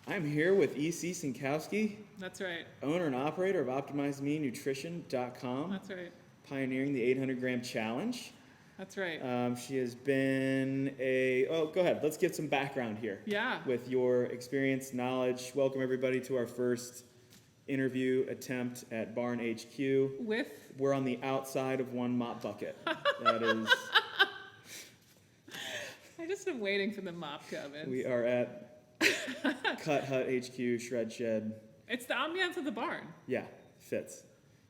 I'm here with EC Synkowski, That's right. owner and operator of OptimizeMeNutrition.com, That's right. pioneering the 800-gram challenge. That's right. She has been go ahead. Let's get some background here. Yeah. With your experience, knowledge. Welcome everybody to our first interview attempt at Barn HQ. We're on the outside of one mop bucket. That is... I just am waiting for the mop coming. We are at Cut Hut HQ, Shred Shed. It's the ambiance of the barn. Yeah, fits.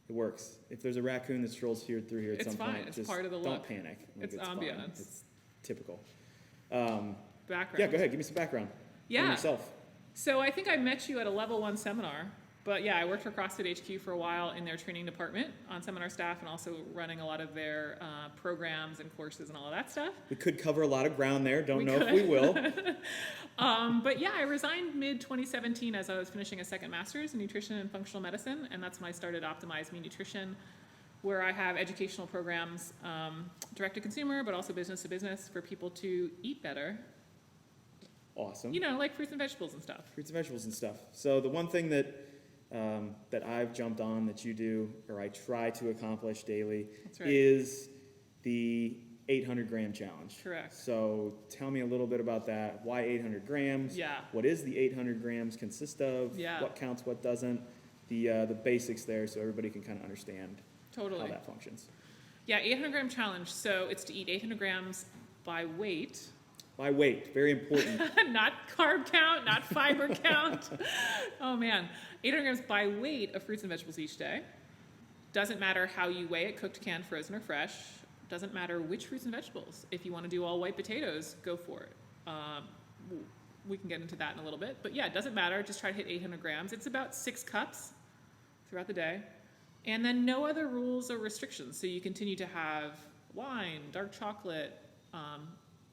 It works. If there's a raccoon that strolls through here at It's some fine. point, It's just part of the don't look. panic. It's fine. ambiance. It's typical. Background. Yeah, go ahead. Give me some background. Yeah. On yourself. So I think I met you at a level 1 seminar. But yeah, I worked for CrossFit HQ for a while in their training department on seminar staff and also running a lot of their programs and courses and all of that stuff. We could cover a lot of ground there. Don't know if we will. But yeah, I resigned mid-2017 as I was finishing a second master's in nutrition and functional medicine. And that's when I started Optimize Me Nutrition, where I have educational programs, direct to consumer, but also business to business for people to eat better. Awesome. You know, like fruits and vegetables and stuff. Fruits and vegetables and stuff. So the one thing that I've jumped on that you do, or I try to accomplish daily, That's right. is the 800-gram challenge. Correct. So tell me a little bit about that. Why 800 grams? Yeah. What is the 800 grams consist of? Yeah. What counts, what doesn't? The basics there so everybody can kind of understand Totally. how that functions. Yeah, 800-gram challenge. So it's to eat 800 grams by weight. By weight, very important. Not carb count, not fiber count. Oh man, 800 grams by weight of fruits and vegetables each day. Doesn't matter how you weigh it, cooked, canned, frozen, or fresh. Doesn't matter which fruits and vegetables. If you want to do all white potatoes, go for it. We can get into that in a little bit. But yeah, it doesn't matter. Just try to hit 800 grams. It's about 6 cups throughout the day. And then no other rules or restrictions. So you continue to have wine, dark chocolate,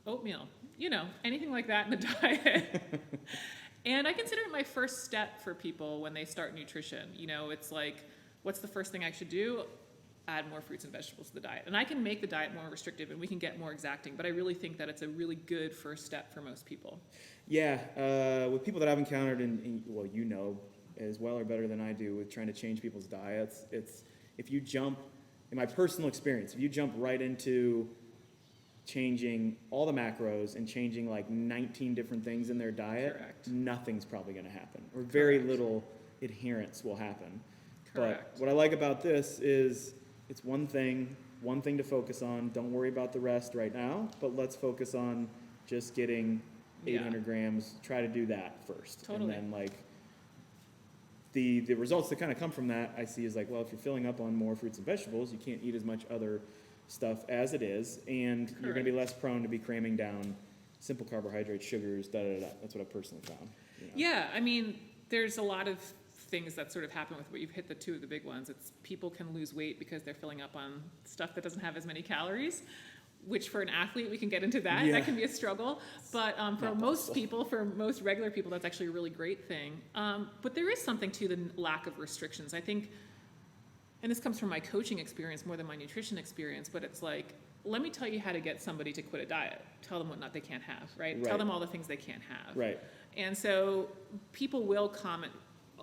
oatmeal, you know, anything like that in the diet. And I consider it my first step for people when they start nutrition. You know, it's like, what's the first thing I should do? Add more fruits and vegetables to the diet. And I can make the diet more restrictive and we can get more exacting, but I really think that it's a really good first step for most people. Yeah, with people that I've encountered, well, you know as well or better than I do with trying to change people's diets, it's if you jump, in my personal experience, if you jump right into changing all the macros and changing like 19 different things in their diet, Correct. Nothing's probably going to happen, or very Correct. little adherence will happen. Correct. But what I like about this is it's one thing to focus on. Don't worry about the rest right now, but let's focus on just getting 800 grams. Try to do that first. Totally. And then like the results that kind of come from that I see is like, well, if you're filling up on more fruits and vegetables, you can't eat as much other stuff as it is, and you're going to be less prone to be cramming down simple carbohydrates, sugars, da-da-da. That's what I personally found. You know? Yeah, I mean, there's a lot of things that sort of happen with what you've hit the two of the big ones. It's people can lose weight because they're filling up on stuff that doesn't have as many calories, which for an athlete, we can get into that. Yeah. That can be a struggle. But for Not most possible. people, for most regular people, that's actually a really great thing. But there is something to the lack of restrictions. I think, and this comes from my coaching experience more than my nutrition experience, but it's like, let me tell you how to get somebody to quit a diet. Tell them what not they can't have, right? Tell them all the things they can't have. Right. And so people will comment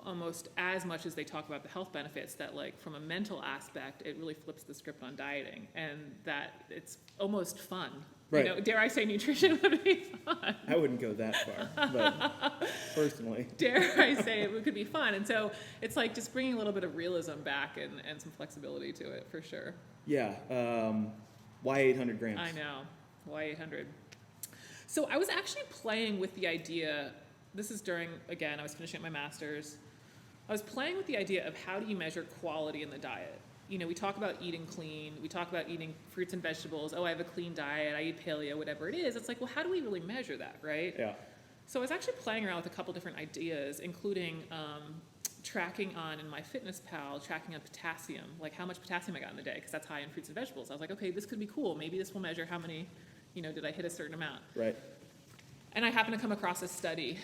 almost as much as they talk about the health benefits that, like, from a mental aspect, it really flips the script on dieting, and that it's almost fun. Right. You know, dare I say nutrition would be fun. I wouldn't go that far, but personally. Dare I say it could be fun. And so it's like just bringing a little bit of realism back and some flexibility to it, for sure. Yeah. Why 800 grams? I know. Why 800? So I was actually playing with the idea, this is during, again, I was finishing up my master's. I was playing with the idea of how do you measure quality in the diet? You know, we talk about eating clean, we talk about eating fruits and vegetables, oh, I have a clean diet, I eat paleo, whatever it is. It's like, well, how do we really measure that, right? Yeah. So I was actually playing around with a couple different ideas, including tracking on, in MyFitnessPal, tracking on potassium, like how much potassium I got in the day, because that's high in fruits and vegetables. I was like, okay, this could be cool. Maybe this will measure how many, you know, did I hit a certain amount? Right. And I happened to come across a study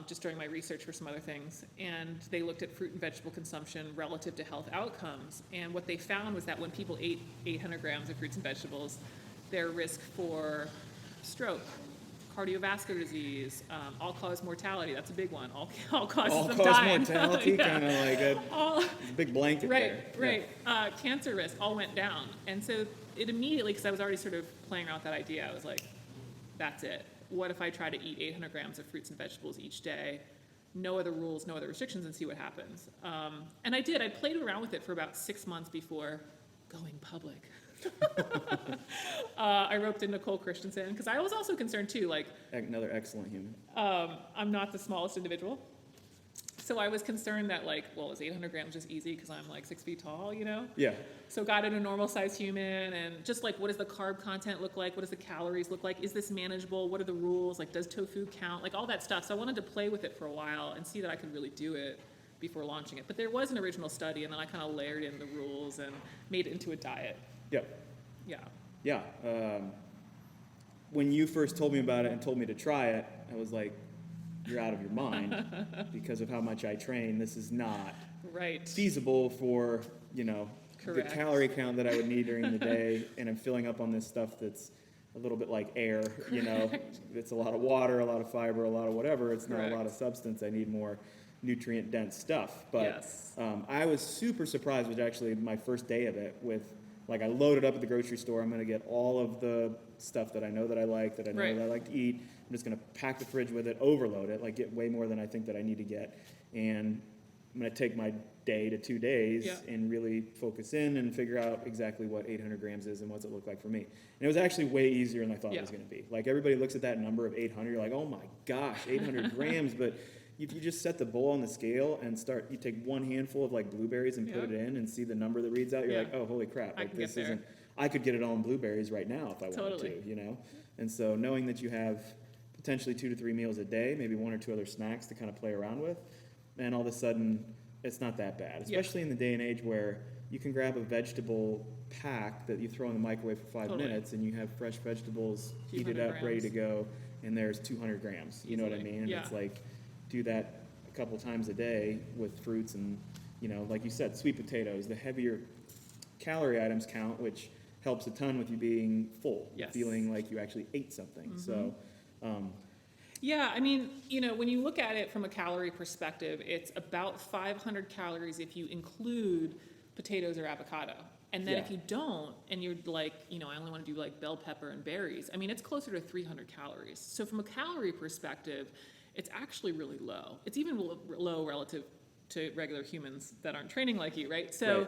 just during my research for some other things, and they looked at fruit and vegetable consumption relative to health outcomes. And what they found was that when people ate 800 grams of fruits and vegetables, their risk for stroke, cardiovascular disease, all-cause mortality. That's a big one. All causes of All-cause dying. mortality, Yeah. kind of like a big blanket Right, there. right. Cancer risk all went down. And so it immediately, because I was already sort of playing around with that idea, I was like, that's it. What if I try to eat 800 grams of fruits and vegetables each day? No other rules, no other restrictions, and see what happens. And I did. I played around with it for about 6 months before going public. I roped in Nicole Christensen because I was also concerned too. Like, Another excellent human. I'm not the smallest individual, so I was concerned that like, well, is 800 grams just easy because I'm like 6 feet tall, you know? Yeah. So got in a normal sized human, and just like, what does the carb content look like? What does the calories look like? Is this manageable? What are the rules? Like, does tofu count? Like all that stuff. So I wanted to play with it for a while and see that I could really do it before launching it. But there was an original study, and then I kind of layered in the rules and made it into a diet. Yep. Yeah. Yeah. When you first told me about it and told me to try it, I was like, you're out of your mind because of how much I train. This is not Right. feasible for, you know, Correct. the calorie count that I would need during the day. And I'm filling up on this stuff that's a little bit like air, you know. It's a lot of water, a lot of fiber, a lot of whatever. It's not a lot Correct. of substance. I need more nutrient-dense stuff. But Yes. I was super surprised, which actually my first day of it with, like, I loaded up at the grocery store. I'm going to get all of the stuff that I know that I like, that I know Right. that I like to eat. I'm just going to pack the fridge with it, overload it, like get way more than I think that I need to get. And I'm going to take my day to 2 days Yeah. and really focus in and figure out exactly what 800 grams is and what's it look like for me. And it was actually way easier than I thought it Yeah. was going to be. Like, everybody looks at that number of 800, you're like, oh my gosh, 800 grams. But if you just set the bowl on the scale and you take one handful of like blueberries and put it Yeah. in and see the number that reads out, you're Yeah. like, oh, holy crap. I Like, can get this there. isn't, I could get it all in blueberries right now if I wanted Totally. to, you know? And so knowing that you have potentially 2 to 3 meals a day, maybe 1 or 2 other snacks to kind of play around with, and all of a sudden it's not that bad, especially in the day and age where you can grab a vegetable pack that you throw in the microwave for 5 Totally. minutes and you have fresh vegetables Few heated hundred up, ready to grams. go, and there's 200 grams. You know what I Easily. mean? And Yeah. it's like, do that a couple times a day with fruits and, you know, like you said, sweet potatoes, the heavier calorie items count, which helps a ton with you being full, Yes. feeling like you actually ate something. So, Yeah, I mean, you know, when you look at it from a calorie perspective, it's about 500 calories if you include potatoes or avocado. And then Yeah. if you don't, and you're like, you know, I only want to do like bell pepper and berries, I mean, it's closer to 300 calories. So from a calorie perspective, it's actually really low. It's even low relative to regular humans that aren't training like you, right? So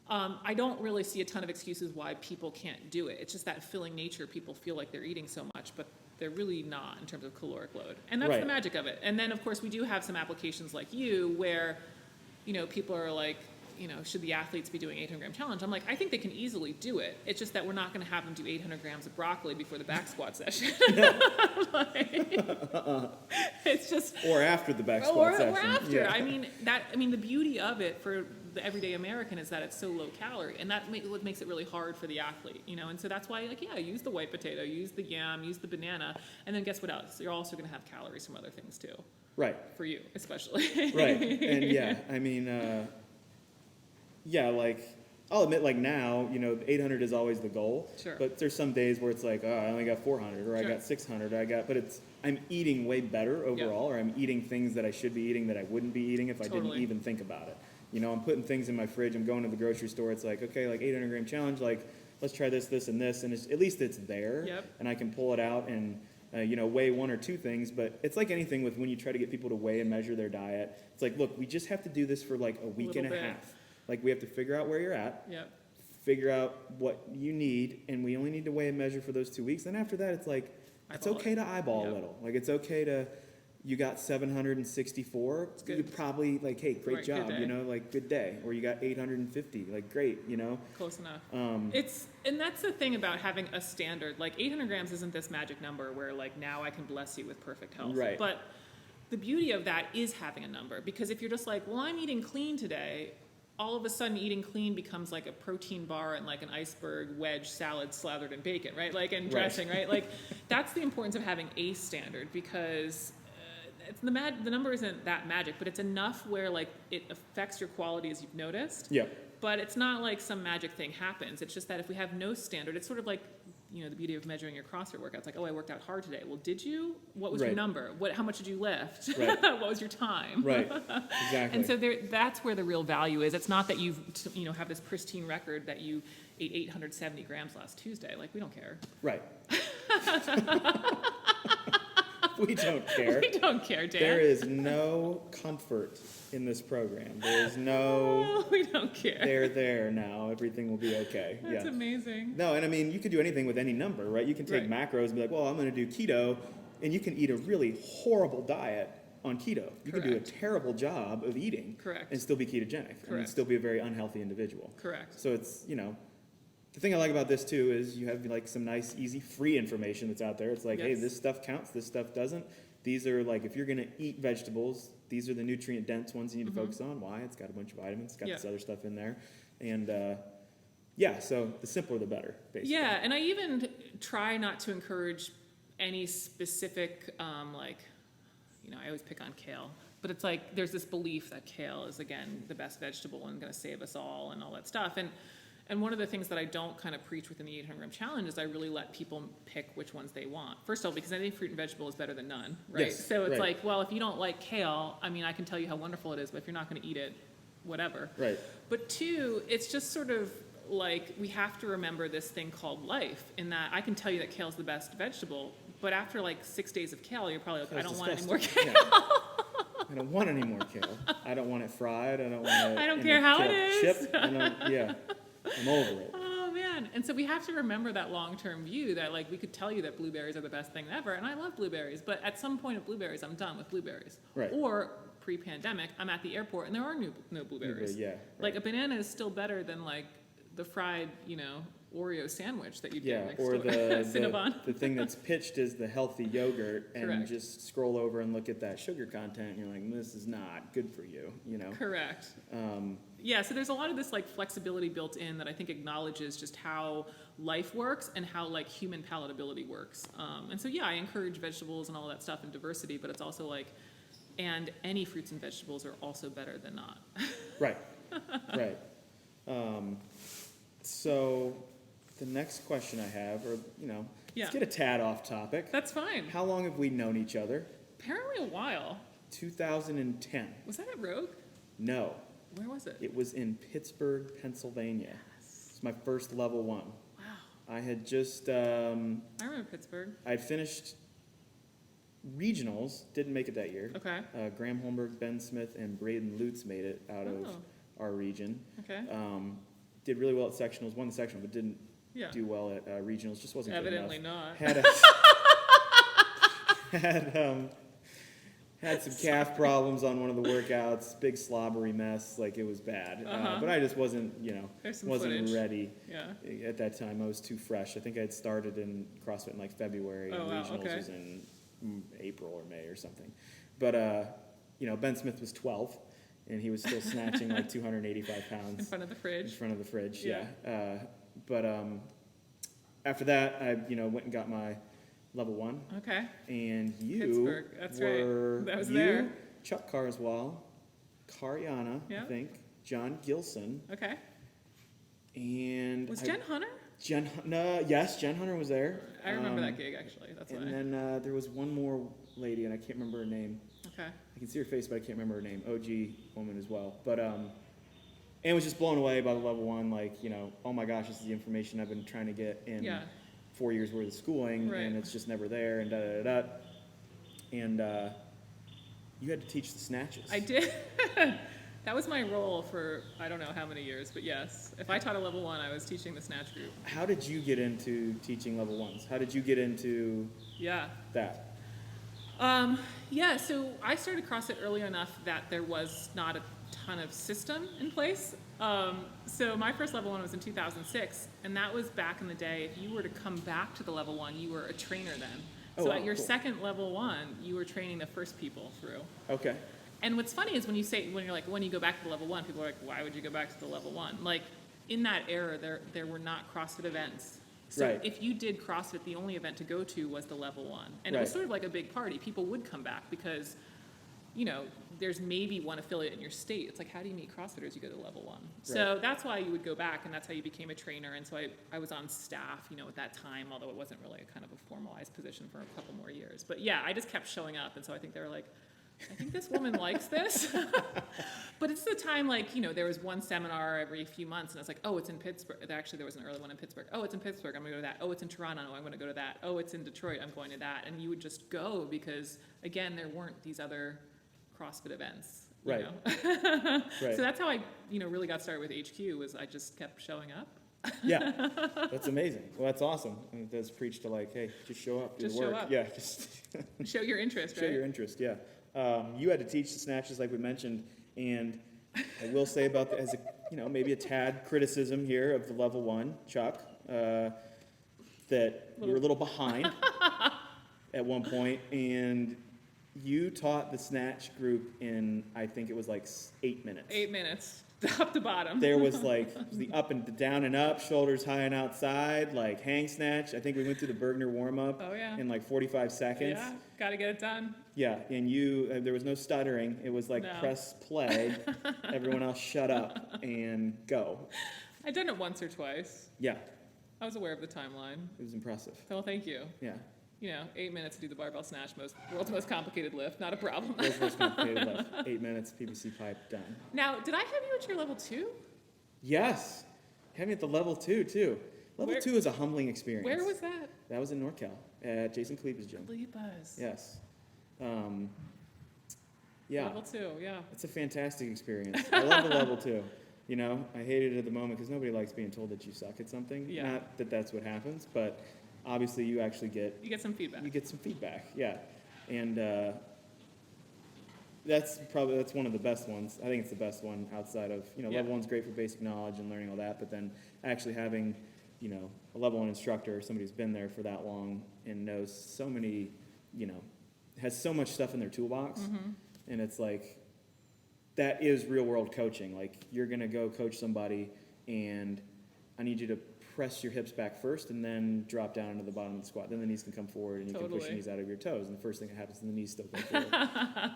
I don't really see a ton of excuses why people can't do it. It's just that filling nature, people feel like they're eating so much, but they're really not in terms of caloric load. And that's the Right. magic of it. And then, of course, we do have some applications like you where, you know, people are like, you know, should the athletes be doing 800 gram challenge? I'm like, I think they can easily do it. It's just that we're not going to have them do 800 grams of broccoli before the back squat session. It's just, or after the back squat session. or after. Yeah. I mean, the beauty of it for the everyday American is that it's so low calorie, and what makes it really hard for the athlete, you know. And so that's why, like, yeah, use the white potato, use the yam, use the banana, and then guess what else? You're also going to have calories from other things too, Right. for you especially. Right. And yeah, I mean, yeah, like, I'll admit, like, now, you know, 800 is always the goal. Sure. But there's some days where it's like, oh, I only got 400, or I Sure. got 600, but I'm eating way better overall, or I'm eating things that I should be eating that I wouldn't be eating if I didn't Totally. even think about it. You know, I'm putting things in my fridge, I'm going to the grocery store, it's like, okay, like 800 gram challenge, like, let's try this, this, and this, and at least it's there, Yep. and I can pull it out and, you know, weigh 1 or 2 things. But it's like anything with when you try to get people to weigh and measure their diet, it's like, look, we just have to do this for like a week and a Little bit. half. Like, we have to figure out where you're at, Yep. figure out what you need, and we only need to weigh and measure for those 2 weeks. Then after that, it's like, it's Eyeball okay it. to eyeball Yep. a little. Like, it's okay to, you got 764, good. you probably, like, hey, great Right, good job, day. you know, like, good day. Or you got 850, like, great, you know. Close enough. Um, And that's the thing about having a standard. Like 800 grams isn't this magic number where like now I can bless you with perfect health. Right. But the beauty of that is having a number, because if you're just like, well, I'm eating clean today, all of a sudden eating clean becomes like a protein bar and like an iceberg wedge salad slathered in bacon, right? Like, and dressing, right? Like, that's the importance of having a standard, because the number isn't that magic, but it's enough where like it affects your quality as you've noticed. yeah. But it's not like some magic thing happens. It's just that if we have no standard, it's sort of like, the beauty of measuring your CrossFit workouts. Like, oh, I worked out hard today. Well, did you? What was your Right. number? How much did you lift? Right. What was your time? Right. Exactly. And so that's where the real value is. It's not that you have this pristine record that you ate 870 grams last Tuesday. Like, we don't care. Right. We don't care. We don't care, Dan. There is no comfort in this program. There is no, Oh, we don't care. they're there now. Everything will be okay. That's Yeah. amazing. No, and I mean, you can do anything with any number, right? You can take Right. macros and be like, well, I'm going to do keto, and you can eat a really horrible diet on keto. You can do a Correct. terrible job of eating Correct. and still be ketogenic and Correct. still be a very unhealthy individual. Correct. So it's, the thing I like about this too is you have like some nice, easy, free information that's out there. It's like, hey, Yes. this stuff counts, this stuff doesn't. These are like, if you're going to eat vegetables, these are the nutrient dense ones you need to focus on. Why? It's got a bunch of vitamins, it's got Yeah. this other stuff in there. And so the simpler the better, basically. Yeah, and I even try not to encourage any specific, I always pick on kale, but it's like there's this belief that kale is, again, the best vegetable and going to save us all and all that stuff. And one of the things that I don't kind of preach within the 800 gram challenge is I really let people pick which ones they want. First of all, because any fruit and vegetable is better than none, right? Yes, So it's right. like, well, if you don't like kale, I mean, I can tell you how wonderful it is, but if you're not going to eat it, whatever. Right. But two, it's just sort of like we have to remember this thing called life, in that I can tell you that kale's the best vegetable, but after like 6 days of kale, you're probably like, I That's don't want any more disgusting. kale. Yeah. I don't want any more kale. I don't want it fried. I don't want it. I don't in care a how it kale is. Chip. I'm over it. Oh man. And so we have to remember that long-term view that like we could tell you that blueberries are the best thing ever, and I love blueberries, but at some point of blueberries, I'm done with blueberries. Right. Or pre-pandemic, I'm at the airport and there are no blueberries. Yeah. Right. Like a banana is still better than like the fried, Oreo sandwich that you get Yeah, next or door. the Cinnabon. the thing that's pitched is the healthy yogurt, and Correct. just scroll over and look at that sugar content, and you're like, this is not good for you, Correct. Yeah, so there's a lot of this like flexibility built in that I think acknowledges just how life works and how like human palatability works. And so yeah, I encourage vegetables and all that stuff and diversity, but it's also like, and any fruits and vegetables are also better than not. Right, right. So the next question I have, or Yeah. let's get a tad off topic. That's fine. How long have we known each other? Apparently a while. 2010. Was that at Rogue? No, Where was it? it was in Pittsburgh, Pennsylvania. It's my first level 1. Wow. I had just I remember Pittsburgh. I finished regionals, didn't make it that year. Okay. Graham Holmberg, Ben Smith, and Braden Lutz made it out of Oh. our region. Okay. Did really well at sectionals, won the sectional, but didn't Yeah. do well at regionals. Just wasn't good Evidently enough. not. Had some calf problems on one of the workouts. Big slobbery mess, like it was bad. Uh-huh. But I just wasn't, There's some wasn't footage. ready Yeah. at that time. I was too fresh. I think I had started in CrossFit in like February, Oh, and wow, regionals okay. was in April or May or something. But Ben Smith was 12, and he was still snatching like 285 pounds In front of the in fridge. front of the fridge. Yeah. But after that, I went and got my level 1, Okay. and you Pittsburgh, that's right. were That was you, there. Chuck Carswell, Karyana, Yeah. I think, John Gilson, Okay. and Was Jen Hunter? Jen Hunter was there. I remember that gig actually. That's why. And then there was one more lady, and I can't remember her name. Okay. I can see her face, but I can't remember her name. OG woman as well. But and was just blown away by the level 1. Like, oh my gosh, this is the information I've been trying to get in Yeah. 4 years worth of schooling, Right. and it's just never there, and da da da da. And you had to teach the snatches. I did. That was my role for I don't know how many years, but yes. If I taught a level 1, I was teaching the snatch group. How did you get into teaching level 1s? How did you get into Yeah. that? Yeah, so I started CrossFit early enough that there was not a ton of system in place. So my first level 1 was in 2006, and that was back in the day. If you were to come back to the level 1, you were a trainer then. Oh, So wow, at your cool. second level 1, you were training the first people through. Okay. And what's funny is when you're like, when you go back to the level 1, people are like, why would you go back to the level 1? Like, in that era, there were not CrossFit events. So Right. if you did CrossFit, the only event to go to was the level 1. And it was Right. sort of like a big party. People would come back because there's maybe one affiliate in your state. It's like, how do you meet CrossFitters? You go to level 1. So that's why you would go back, and that's how you became a trainer. And so I was on staff, at that time, although it wasn't really a kind of a formalized position for a couple more years. But yeah, I just kept showing up. And so I think they were like, I think this woman likes this. But it's the time, there was one seminar every few months, and it's like, oh, it's in Pittsburgh. Actually, there was an early one in Pittsburgh. Oh, it's in Pittsburgh. I'm going to go to that. Oh, it's in Toronto. I'm going to go to that. Oh, it's in Detroit. I'm going to that. And you would just go because, again, there weren't these other CrossFit events. Right. So that's how I, really got started with HQ, was I just kept showing up. Yeah, that's amazing. Well, that's awesome. And it does preach to hey, just show up, do the work. Show up. Yeah, just show your interest, right? Show your interest, yeah. You had to teach the snatches like we mentioned, and I will say about as maybe a tad criticism here of the level 1, Chuck, that you were a little behind at one point, and you taught the snatch group in, I think it was 8 minutes. 8 minutes, top to bottom. There was the up and the down and up, shoulders high and outside, hang snatch. I think we went through the Bergner warm up in 45 seconds. Yeah, got to get it done. Yeah, and you, there was no stuttering. It was No. press play, everyone else shut up and go. I'd done it once or twice. Yeah, I was aware of the timeline. it was impressive. Well, thank you. Yeah. 8 minutes to do the barbell snatch, world's most complicated lift, not a problem. World's most complicated lift. 8 minutes, PVC pipe, done. Now, did I have you at your level 2? Yes, had me at the level 2 too. Level 2 is a humbling experience. Where was that? That was in NorCal at Jason Kaliba's gym. Kaliba's. Yes. Yeah. Level 2, yeah. It's a fantastic experience. I love the level 2. I hated it at the moment because nobody likes being told that you suck at something. Yeah. Not that that's what happens, but obviously you actually get some feedback. You get some feedback, yeah. And that's one of the best ones. I think it's the best one outside of, level 1's great for basic knowledge and learning all that, but then actually having, a level 1 instructor, somebody who's been there for that long and knows so many, has so much stuff in their toolbox. Mm-hmm. And it's that is real world coaching. You're going to go coach somebody and I need you to press your hips back first and then drop down into the bottom of the squat. Then the knees can come forward and you can push your knees out of your toes. And the first thing that happens is the knees still come forward.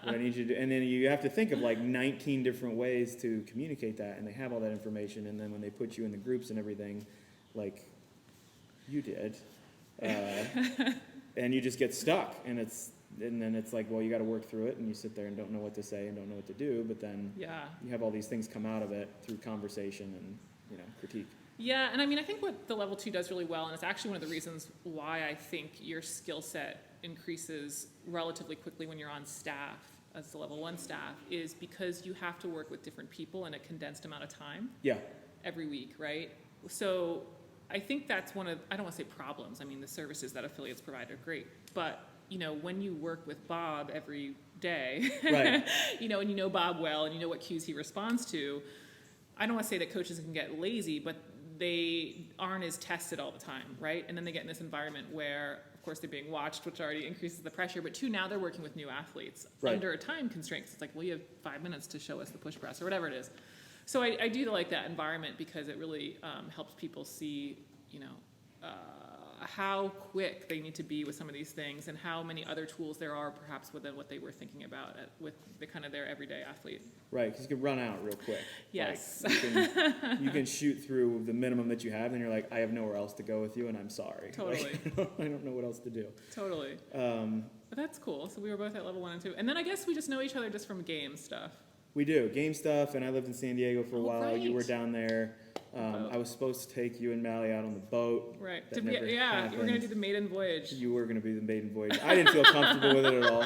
What I need you to do, and then you have to think of 19 different ways to communicate that, and they have all that information. And then when they put you in the groups and everything, like you did, and you just get stuck, and then it's well, you got to work through it, and you sit there and don't know what to say and don't know what to do. But then you have all these things come out of it through conversation and critique. Yeah, and I think what the level 2 does really well, and it's actually one of the reasons why I think your skill set increases relatively quickly when you're on staff as the level 1 staff, is because you have to work with different people in a condensed amount of time. Yeah. Every week, right? So I think that's one of, I don't want to say problems. The services that affiliates provide are great, but when you work with Bob every day, right. and Bob well, and what cues he responds to, I don't want to say that coaches can get lazy, but they aren't as tested all the time, right? And then they get in this environment where, of course, they're being watched, which already increases the pressure, but 2, now they're working with new athletes under a time constraint. It's well, you have 5 minutes to show us the push press or whatever it is. So I do like that environment because it really helps people see, how quick they need to be with some of these things and how many other tools there are perhaps within what they were thinking about with the kind of their everyday athlete. Right, because you can run out real quick. Yes. You can shoot through the minimum that you have, and you're I have nowhere else to go with you, and I'm sorry. Totally. I don't know what else to do. Totally. But that's cool. So we were both at level 1 and 2. And then I guess we just know each other just from game stuff. We do. Game stuff, and I lived in San Diego for a while. Right. You were down there. I was supposed to take you and Mally out on the boat. Right. That never happened. You were going to do the maiden voyage. You were going to be the maiden voyage. I didn't feel comfortable with it at all.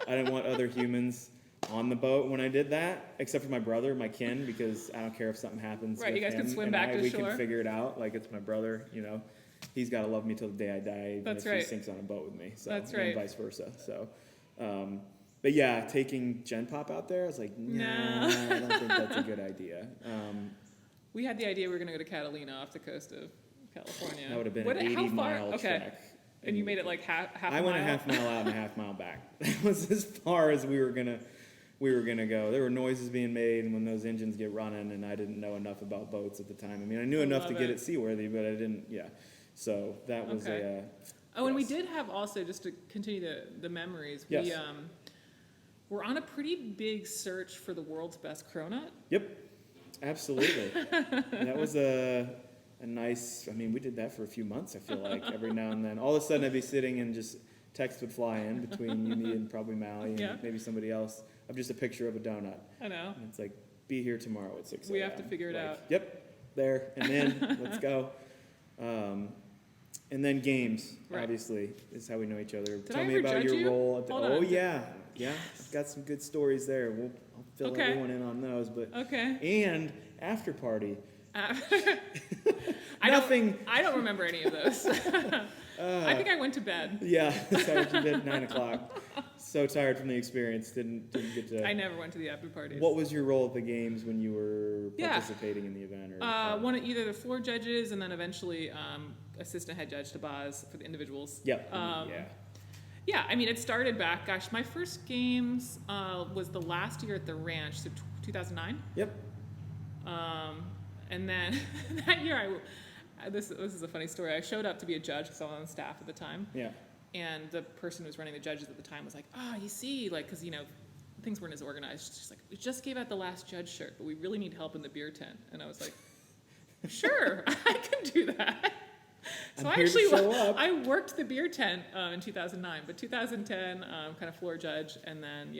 I didn't want other humans on the boat when I did that, except for my brother, my kin, because I don't care if something happens. Right, with you guys him can swim and back to we shore. Can figure it out. It's my brother, He's got to love me till the day I die, even That's if right. he sinks on a boat with me. So, That's right. And vice versa. So, but yeah, taking Gen Pop out there, I was nah, I don't think that's a good idea. We had the idea we were going to go to Catalina off the coast of California. That would have been an 80-mile trek. And you made it half a mile? I went a half mile out and a half mile back. That was as far as we were gonna go. There were noises being made, and when those engines get running, and I didn't know enough about boats at the time. I knew enough to get it seaworthy, but I didn't. Yeah, so that was and we did have also, just to continue the memories. Yes. we're on a pretty big search for the world's best cronut. Yep, absolutely. That was a nice, I mean, we did that for a few months, I feel like, every now and then. All of a sudden I'd be sitting and just text would fly in between you, me, and probably Maui and maybe somebody else of just a picture of a donut. I know. And it's like, be here tomorrow at 6 a.m. We have to figure it out. Yep, there, and then, let's go. And then games, obviously, is how we know each other. Did Tell I me ever about judge your you? role at the, Hold oh on. yeah, I've got some good stories there. I'll fill everyone in on those, but and after party. Nothing. I don't remember any of those. I think I went to bed. Yeah, sorry, you did 9 o'clock. So tired from the experience, didn't get to. I never went to the after parties. What was your role at the games when you were participating in the event? Or one of either the floor judges and then eventually assistant head judge to Boz for the individuals. Yep. Yeah, I mean, it started back, gosh, my first games was the last year at the ranch, so 2009. Yep. And then that year, this is a funny story. I showed up to be a judge because I was on staff at the time. Yeah. And the person who was running the judges at the time was like, you see, like, because, things weren't as organized. She's like, we just gave out the last judge shirt, but we really need help in the beer tent. And I was like, sure, I can do that. So I worked the beer tent in 2009, but 2010, kind of floor judge, and then,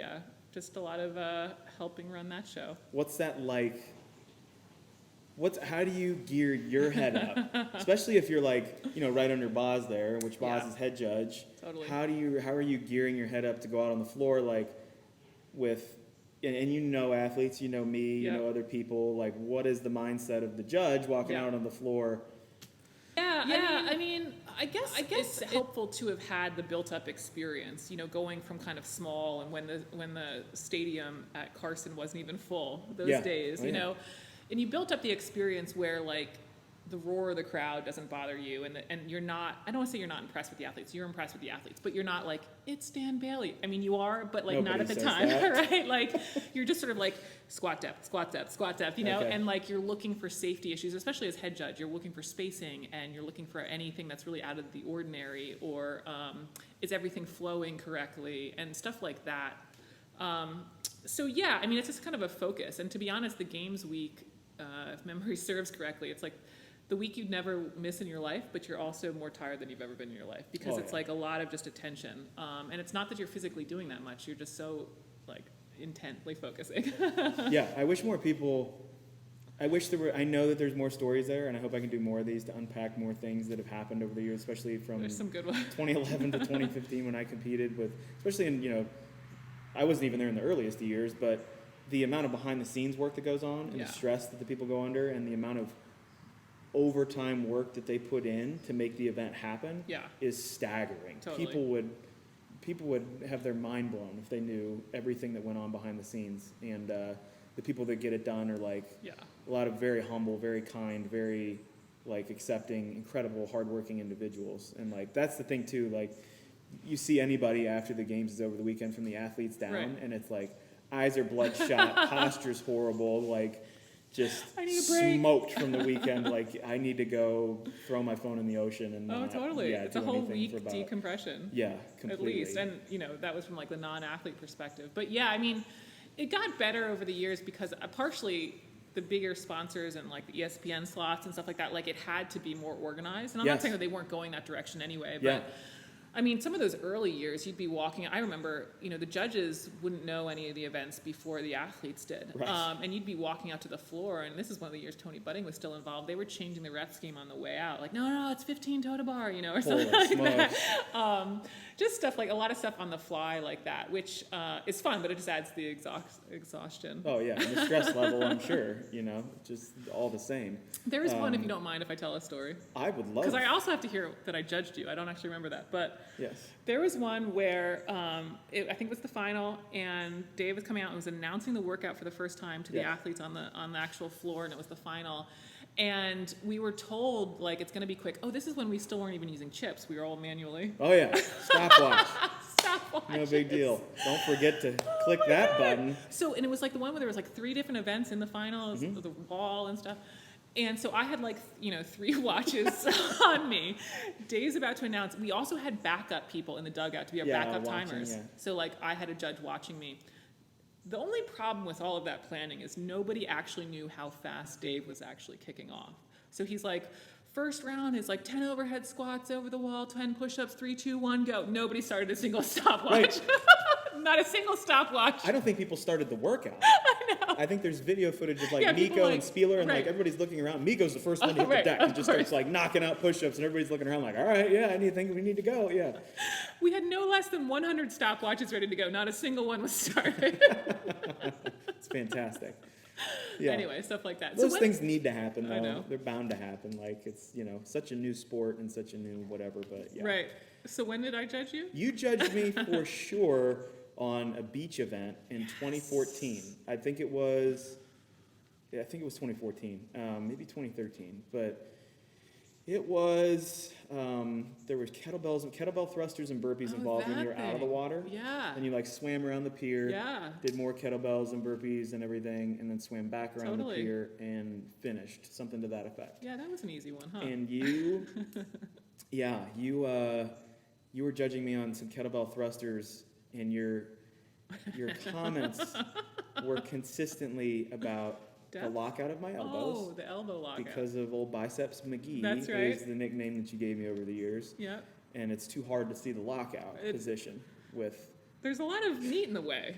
just a lot of helping run that show. What's that like? How do you gear your head up? Especially if you're like, right under Boz there, which Boz is head judge. Totally. How are you gearing your head up to go out on the floor, like, with, and athletes, me, other people, like, what is the mindset of the judge walking out on the floor? I guess it's helpful to have had the built-up experience, going from kind of small and when the stadium at Carson wasn't even full those days, and you built up the experience where like the roar of the crowd doesn't bother you, and you're not. I don't want to say you're not impressed with the athletes. You're impressed with the athletes, but you're not like it's Dan Bailey. I mean, you are, but like Nobody not at the says time, that. right? Like you're just sort of like squat depth, Okay. and like you're looking for safety issues, especially as head judge. You're looking for spacing, and you're looking for anything that's really out of the ordinary, or is everything flowing correctly, and stuff like that. So yeah, I mean, it's just kind of a focus. And to be honest, the games week, if memory serves correctly, it's like the week you'd never miss in your life, but you're also more tired than you've ever been in your life because it's like a lot of just attention. And it's not that you're physically doing that much. You're just so like intently focusing. Yeah, I wish more people, I know that there's more stories there, and I hope I can do more of these to unpack more things that have happened over the years, especially from There's some good ones. 2011 to 2015 when I competed with, especially in, I wasn't even there in the earliest years, but the amount of behind the scenes work that goes on and the stress that the people go under and the amount of overtime work that they put in to make the event happen is staggering. Totally. People would have their mind blown if they knew everything that went on behind the scenes. And the people that get it done are like a lot of very humble, very kind, very like accepting, incredible, hardworking individuals. And like that's the thing too. Like you see anybody after the games is over the weekend from the athletes down, and it's like eyes are bloodshot, posture's horrible, like just smoked from the weekend. Like I need to go throw my phone in the ocean and totally. It's a do whole anything week for about, decompression. Yeah, completely. At least, and that was from like the non-athlete perspective. But yeah, I mean, it got better over the years because partially the bigger sponsors and like the ESPN slots and stuff like that, like it had to be more organized. And I'm not saying that they weren't going that direction anyway, but I mean, some of those early years, you'd be walking. I remember, the judges wouldn't know any of the events before the athletes did. Right. And you'd be walking out to the floor, and this is one of the years Tony Budding was still involved. They were changing the ref scheme on the way out. Like, no, it's 15 toe to bar, or something like that. Just stuff like a lot of stuff on the fly like that, which is fun, but it just adds to the exhaustion. Oh, yeah. And the stress level, I'm sure, just all the same. There is one, if you don't mind, if I tell a story. I would love Because I also have to hear that I judged you. I don't actually remember that, but yes. There was one where I think it was the final, and Dave was coming out and was announcing the workout for the first time to the athletes on the actual floor, and it was the final. And we were told, like, it's going to be quick. Oh, this is when we still weren't even using chips. We were all manually. Oh, yeah. Stopwatch. Stopwatch. No big deal. Don't forget to click that button. So, and it was like the one where there was like 3 different events in the final, the wall and stuff. And so I had like, 3 watches on me. Dave's about to announce. We also had backup people in the dugout to be our backup timers. So like I had a judge watching me. The only problem with all of that planning is nobody actually knew how fast Dave was actually kicking off. So he's like, first round is like 10 overhead squats over the wall, 10 push-ups, 3, 2, 1, go. Nobody started a single stopwatch. Right. Not a single stopwatch. I don't think people started the workout. I know. I think there's video footage of like Yeah, people Miko like- and Spieler, and right. like everybody's looking around. Miko's the first one to hit Right, the deck of and just course. starts like knocking out push-ups, and everybody's looking around like, all right, yeah, I think we need to go. Yeah. We had no less than 100 stopwatches ready to go. Not a single one was started. It's fantastic. Yeah. Anyway, stuff like that. Those when- things need to happen, though. I know. They're bound to happen. Like, it's, such a new sport and such a new whatever, but yeah. Right. So when did I judge you? You judged me for sure on a beach event in 2014. I think it was 2014, maybe 2013, but it was, there was kettlebell thrusters and burpees Oh, involved when that you were out of the thing. water. Yeah. And you like swam around the pier, Yeah. did more kettlebells and burpees and everything, and then swam back around Totally. the pier and finished, something to that effect. Yeah, that was an easy one, huh? And you, you were judging me on some kettlebell thrusters, and your comments were consistently about the Depth? lockout of my elbows. Oh, the elbow lockout. Because of old biceps McGee That's right. is the nickname that you gave me over the years, Yeah. and it's too hard to see the lockout position with. There's a lot of meat in the way.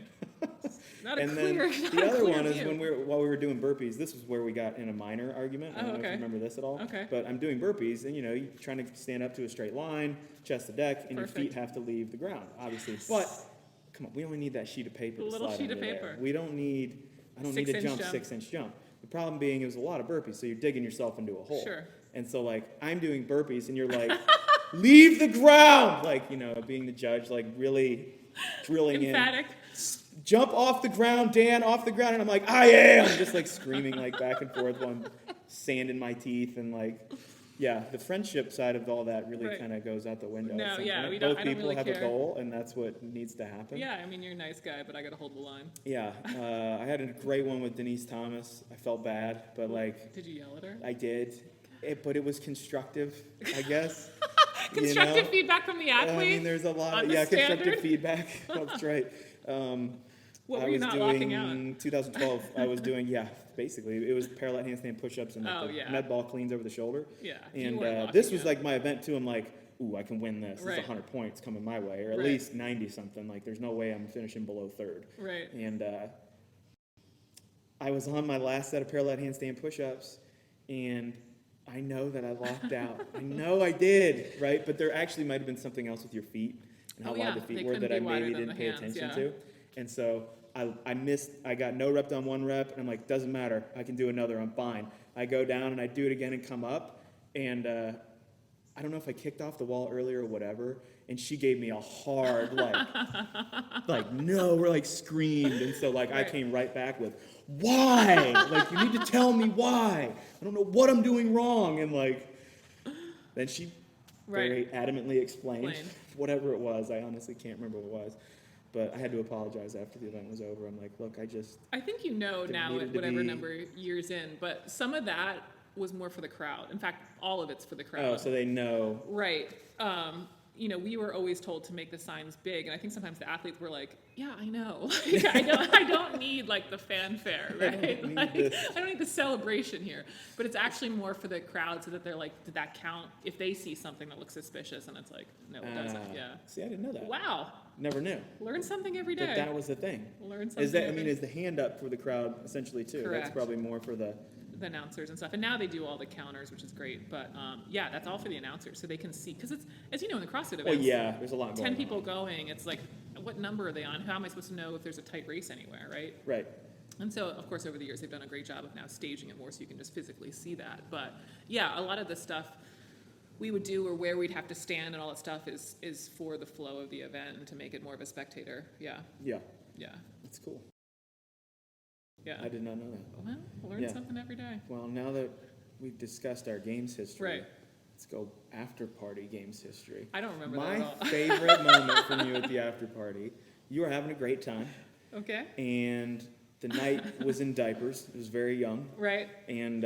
Not a And clear. then not the a other clear one is view. while we were doing burpees. This was where we got in a minor argument. I don't know if okay. you remember this at all. Okay. But I'm doing burpees, and you're trying to stand up to a straight line, chest to deck, and Perfect. your feet have to leave the ground, obviously. But come on, we only need that sheet of paper A to little slide sheet of under there. paper. We don't need. I don't need to 6-inch jump jump. 6-inch jump. The problem being it was a lot of burpees, so you're digging yourself into a hole. Sure. And so like I'm doing burpees, and you're like, leave the ground, like being the judge, like really drilling in. Emphatic. Jump off the ground, Dan, off the ground. And I'm like, I am! Just like screaming like back and forth while I'm sand in my teeth. And like, yeah, the friendship side of all that really Right. kind of goes out the window. No, at some yeah, point. we don't- Both I don't people really have care. a goal, and that's what needs to happen. Yeah, I mean, you're a nice guy, but I got to hold the line. Yeah, I had a great one with Denise Thomas. I felt bad, but like, Did you yell at her? I did. But it was constructive, I guess. Constructive feedback from the I athlete? mean, there's a lot on of, the constructive standard? feedback. That's right. What I were you was not doing locking out? 2012. I was doing basically it was parallel handstand push-ups and Oh, the yeah. med ball cleans over the shoulder. Yeah. you And weren't this locking was out. like my event too. I'm like, ooh, I can win this. There's Right. 100 points coming my way, or at Right. least 90 something. Like there's no way I'm finishing below third. Right. And I was on my last set of parallel handstand push-ups, and I know that I locked out. I know I did, right? But there actually might have been something else with your feet and how Oh, wide yeah. the feet They were couldn't that I be wider maybe than didn't the pay hands, attention yeah. to. And so I missed, I got no rep on one rep, and I'm like, doesn't matter. I can do another. I'm fine. I go down and I do it again and come up, and I don't know if I kicked off the wall earlier or whatever, and she gave me a hard no, or like screamed, and so like I Right. came right back with, why? Like you need to tell me why. I don't know what I'm doing wrong, and like then she very adamantly explained Explained. whatever it was. I honestly can't remember what it was, but I had to apologize after the event was over. I'm like, look, I think you know It now needed at to whatever be- number years in, but some of that was more for the crowd. In fact, all of it's for the crowd. oh, so they know. Right. We were always told to make the signs big, and I think sometimes the athletes were like, "Yeah, I know. Like, I don't need like the fanfare, I don't right? need Like, this." I don't need the celebration here." But it's actually more for the crowd, so that they're like, "Did that count?" If they see something that looks suspicious, and it's like, "No, it doesn't." Yeah. See, I didn't know that. Wow. Never knew Learn something every day. that was the thing. Learn something. Is that, I every mean, is the hand up for the crowd essentially too? That's Correct. probably more for the. the announcers and stuff, and now they do all the counters, which is great. But yeah, that's all for the announcers, so they can see, because it's, as you know, in the CrossFit events, Well, yeah, there's a lot going 10 people on. going, it's like, what number are they on? How am I supposed to know if there's a tight race anywhere, right? Right. And so, of course, over the years, they've done a great job of now staging it more so you can just physically see that. But yeah, a lot of the stuff we would do, or where we'd have to stand and all that stuff, is for the flow of the event and to make it more of a spectator. Yeah, Yeah, yeah, that's cool. yeah. I did not know that. Well, learn Yeah. something every day. Well, now that we've discussed our games history, Right. let's go after party games history. I don't remember My that at all. favorite moment from you at the after party, you were having a great time, Okay, and the night was in diapers. It was very young, right. and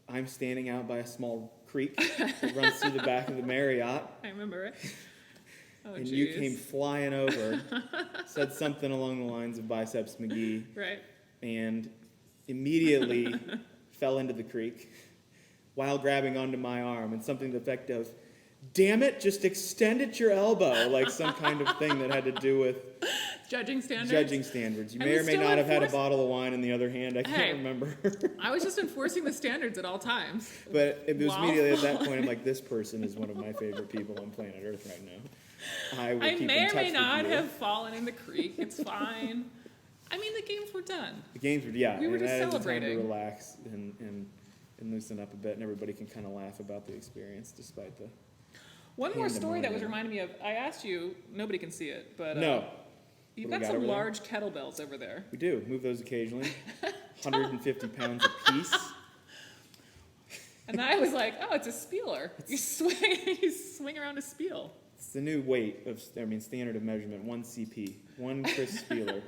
I'm standing out by a small creek that runs through the back of the Marriott, I remember it. Oh, and you geez. came flying over, said something along the lines of Biceps McGee, Right. and immediately fell into the creek while grabbing onto my arm, and something to the effect of, "Damn it, just extend it your elbow," like some kind of thing that had to do with Judging standards. judging standards. You I may or was may still not have had a enforced- bottle of wine in the other hand. I can't Hey. remember. I was just enforcing the standards at all times. But it was Wow. immediately at that point, I'm like, this person is one of my favorite people on planet Earth right now. I will I keep may in or touch may with not you. have fallen in the creek. It's fine. I mean, the games were done. The games were, yeah, We were and just that is a time to celebrating. relax and loosen up a bit, and everybody can kind of laugh about the experience despite the... One more story that was Pandemonium. reminding me of, I asked you, nobody can see it, but No, you've What do we got got some over there? large kettlebells over there. we do. Move those occasionally. 150 pounds a piece. And I was like, oh, it's a spieler. You swing around a spiel. It's the new weight of, standard of measurement, 1 CP. One Chris Spieler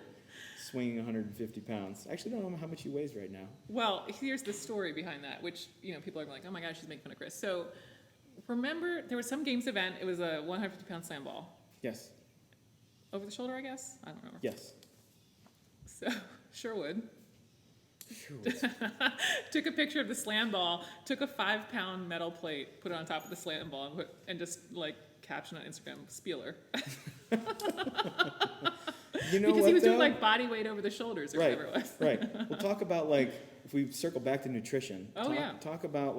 swinging 150 pounds. I actually don't know how much he weighs right now. Well, here's the story behind that, which, people are like, oh my gosh, she's making fun of Chris. So remember, there was some games event. It was a 150-pound slam ball. Yes. Over the shoulder, I guess? I don't remember. Yes. So Sherwood Sure. took a picture of the slam ball, took a 5-pound metal plate, put it on top of the slam ball, and just caption on Instagram, spieler. You know Because what, he was doing though? body weight over the shoulders or Right, whatever it was. right. We'll talk about if we circle back to nutrition. Oh, yeah. Talk about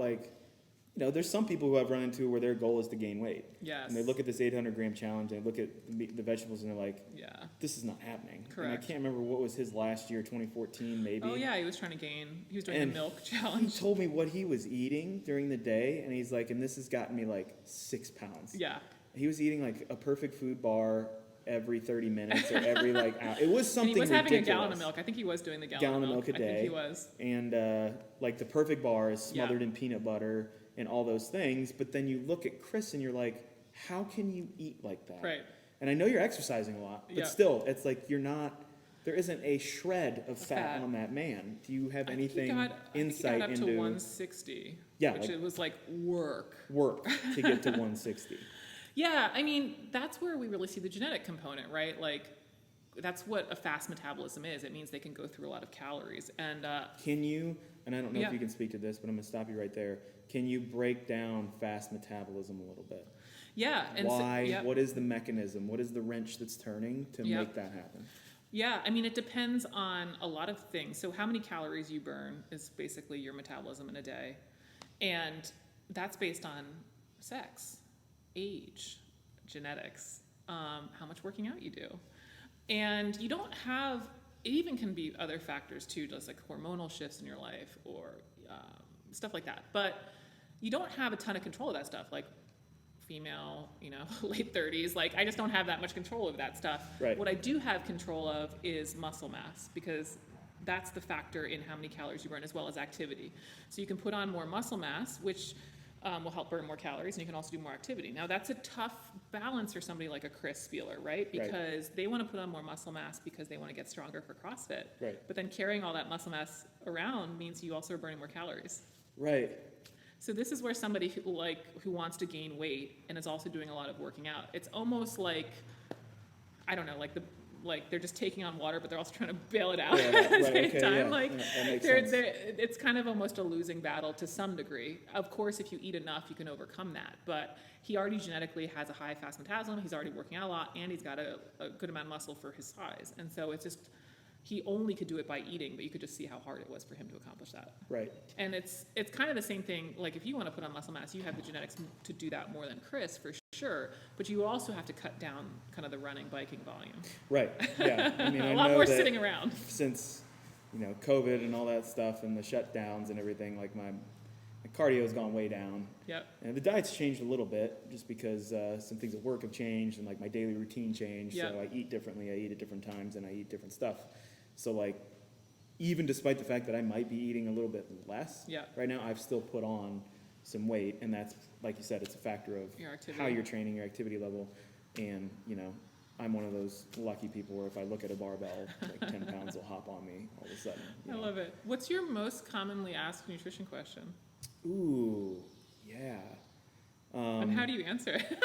there's some people who I've run into where their goal is to gain weight. Yes. And they look at this 800-gram challenge and they look at the vegetables and they're like, Yeah. this is not happening. And I Correct. can't remember what was his last year, 2014 maybe. Oh, yeah, he was trying to gain. He was doing And the milk He challenge. told me what he was eating during the day, and he's like, and this has gotten me 6 pounds. Yeah. He was eating a perfect food bar every 30 minutes or every hour. It was And something he was having ridiculous. a gallon of milk. I think he was doing the Gallon of milk a I think day. he was. And the perfect bar is Yeah. smothered in peanut butter and all those things. But then you look at Chris and you're like, how can you eat like that? Right. And I know you're exercising a lot, but Yeah. still, it's you're not. There isn't a shred of fat Fat. on that man. Do you have I think he anything got, insight I think he got up into to 160. Yeah, Which it was work. work to get to 160? Yeah, I mean, that's where we really see the genetic component, right? That's what a fast metabolism is. It means they can go through a lot of calories. And Can you, and I don't know Yeah. if you can speak to this, but I'm going to stop you right there. Can you break down fast metabolism a little bit? yeah. And Why? So, yeah. What is the mechanism? What is the wrench that's turning to Yep. make that happen? Yeah, I mean, it depends on a lot of things. So how many calories you burn is basically your metabolism in a day. And that's based on sex, age, genetics, how much working out you do. And you don't have, it even can be other factors too, just hormonal shifts in your life or stuff like that. But you don't have a ton of control of that stuff, female, late 30s. I just don't have that much control of that stuff. Right. What I do have control of is muscle mass, because that's the factor in how many calories you burn, as well as activity. So you can put on more muscle mass, which will help burn more calories, and you can also do more activity. Now, that's a tough balance for somebody like a Chris Spieler, right? Because they want to put on more muscle mass because they want to get stronger for CrossFit. Right. But then carrying all that muscle mass around means you also are burning more calories. Right. So this is where somebody who wants to gain weight and is also doing a lot of working out, it's almost I don't know, they're just taking on water, but they're also trying to bail it out Yeah, at the right, same okay, time. yeah, that makes sense. It's kind of almost a losing battle to some degree. Of course, if you eat enough, you can overcome that. But he already genetically has a high fast metabolism. He's already working out a lot, and he's got a good amount of muscle for his size. And so it's just, he only could do it by eating, but you could just see how hard it was for him to accomplish that. Right. And it's kind of the same thing. If you want to put on muscle mass, you have the genetics to do that more than Chris, for sure. But you also have to cut down kind of the running, biking volume. Right. Yeah. I mean, A I lot know more that sitting around. since COVID and all that stuff and the shutdowns and everything, my cardio has gone way down. Yep. And the diet's changed a little bit just because some things at work have changed and my daily routine changed. Yep. So I eat differently. I eat at different times and I eat different stuff. So even despite the fact that I might be eating a little bit less Yeah. right now, I've still put on some weight, and that's, like you said, it's a factor of Your activity. how you're training, your activity level, and I'm one of those lucky people where if I look at a barbell, 10 pounds will hop on me all of a sudden. I love it. What's your most commonly asked nutrition question? Ooh, yeah. And how do you answer it?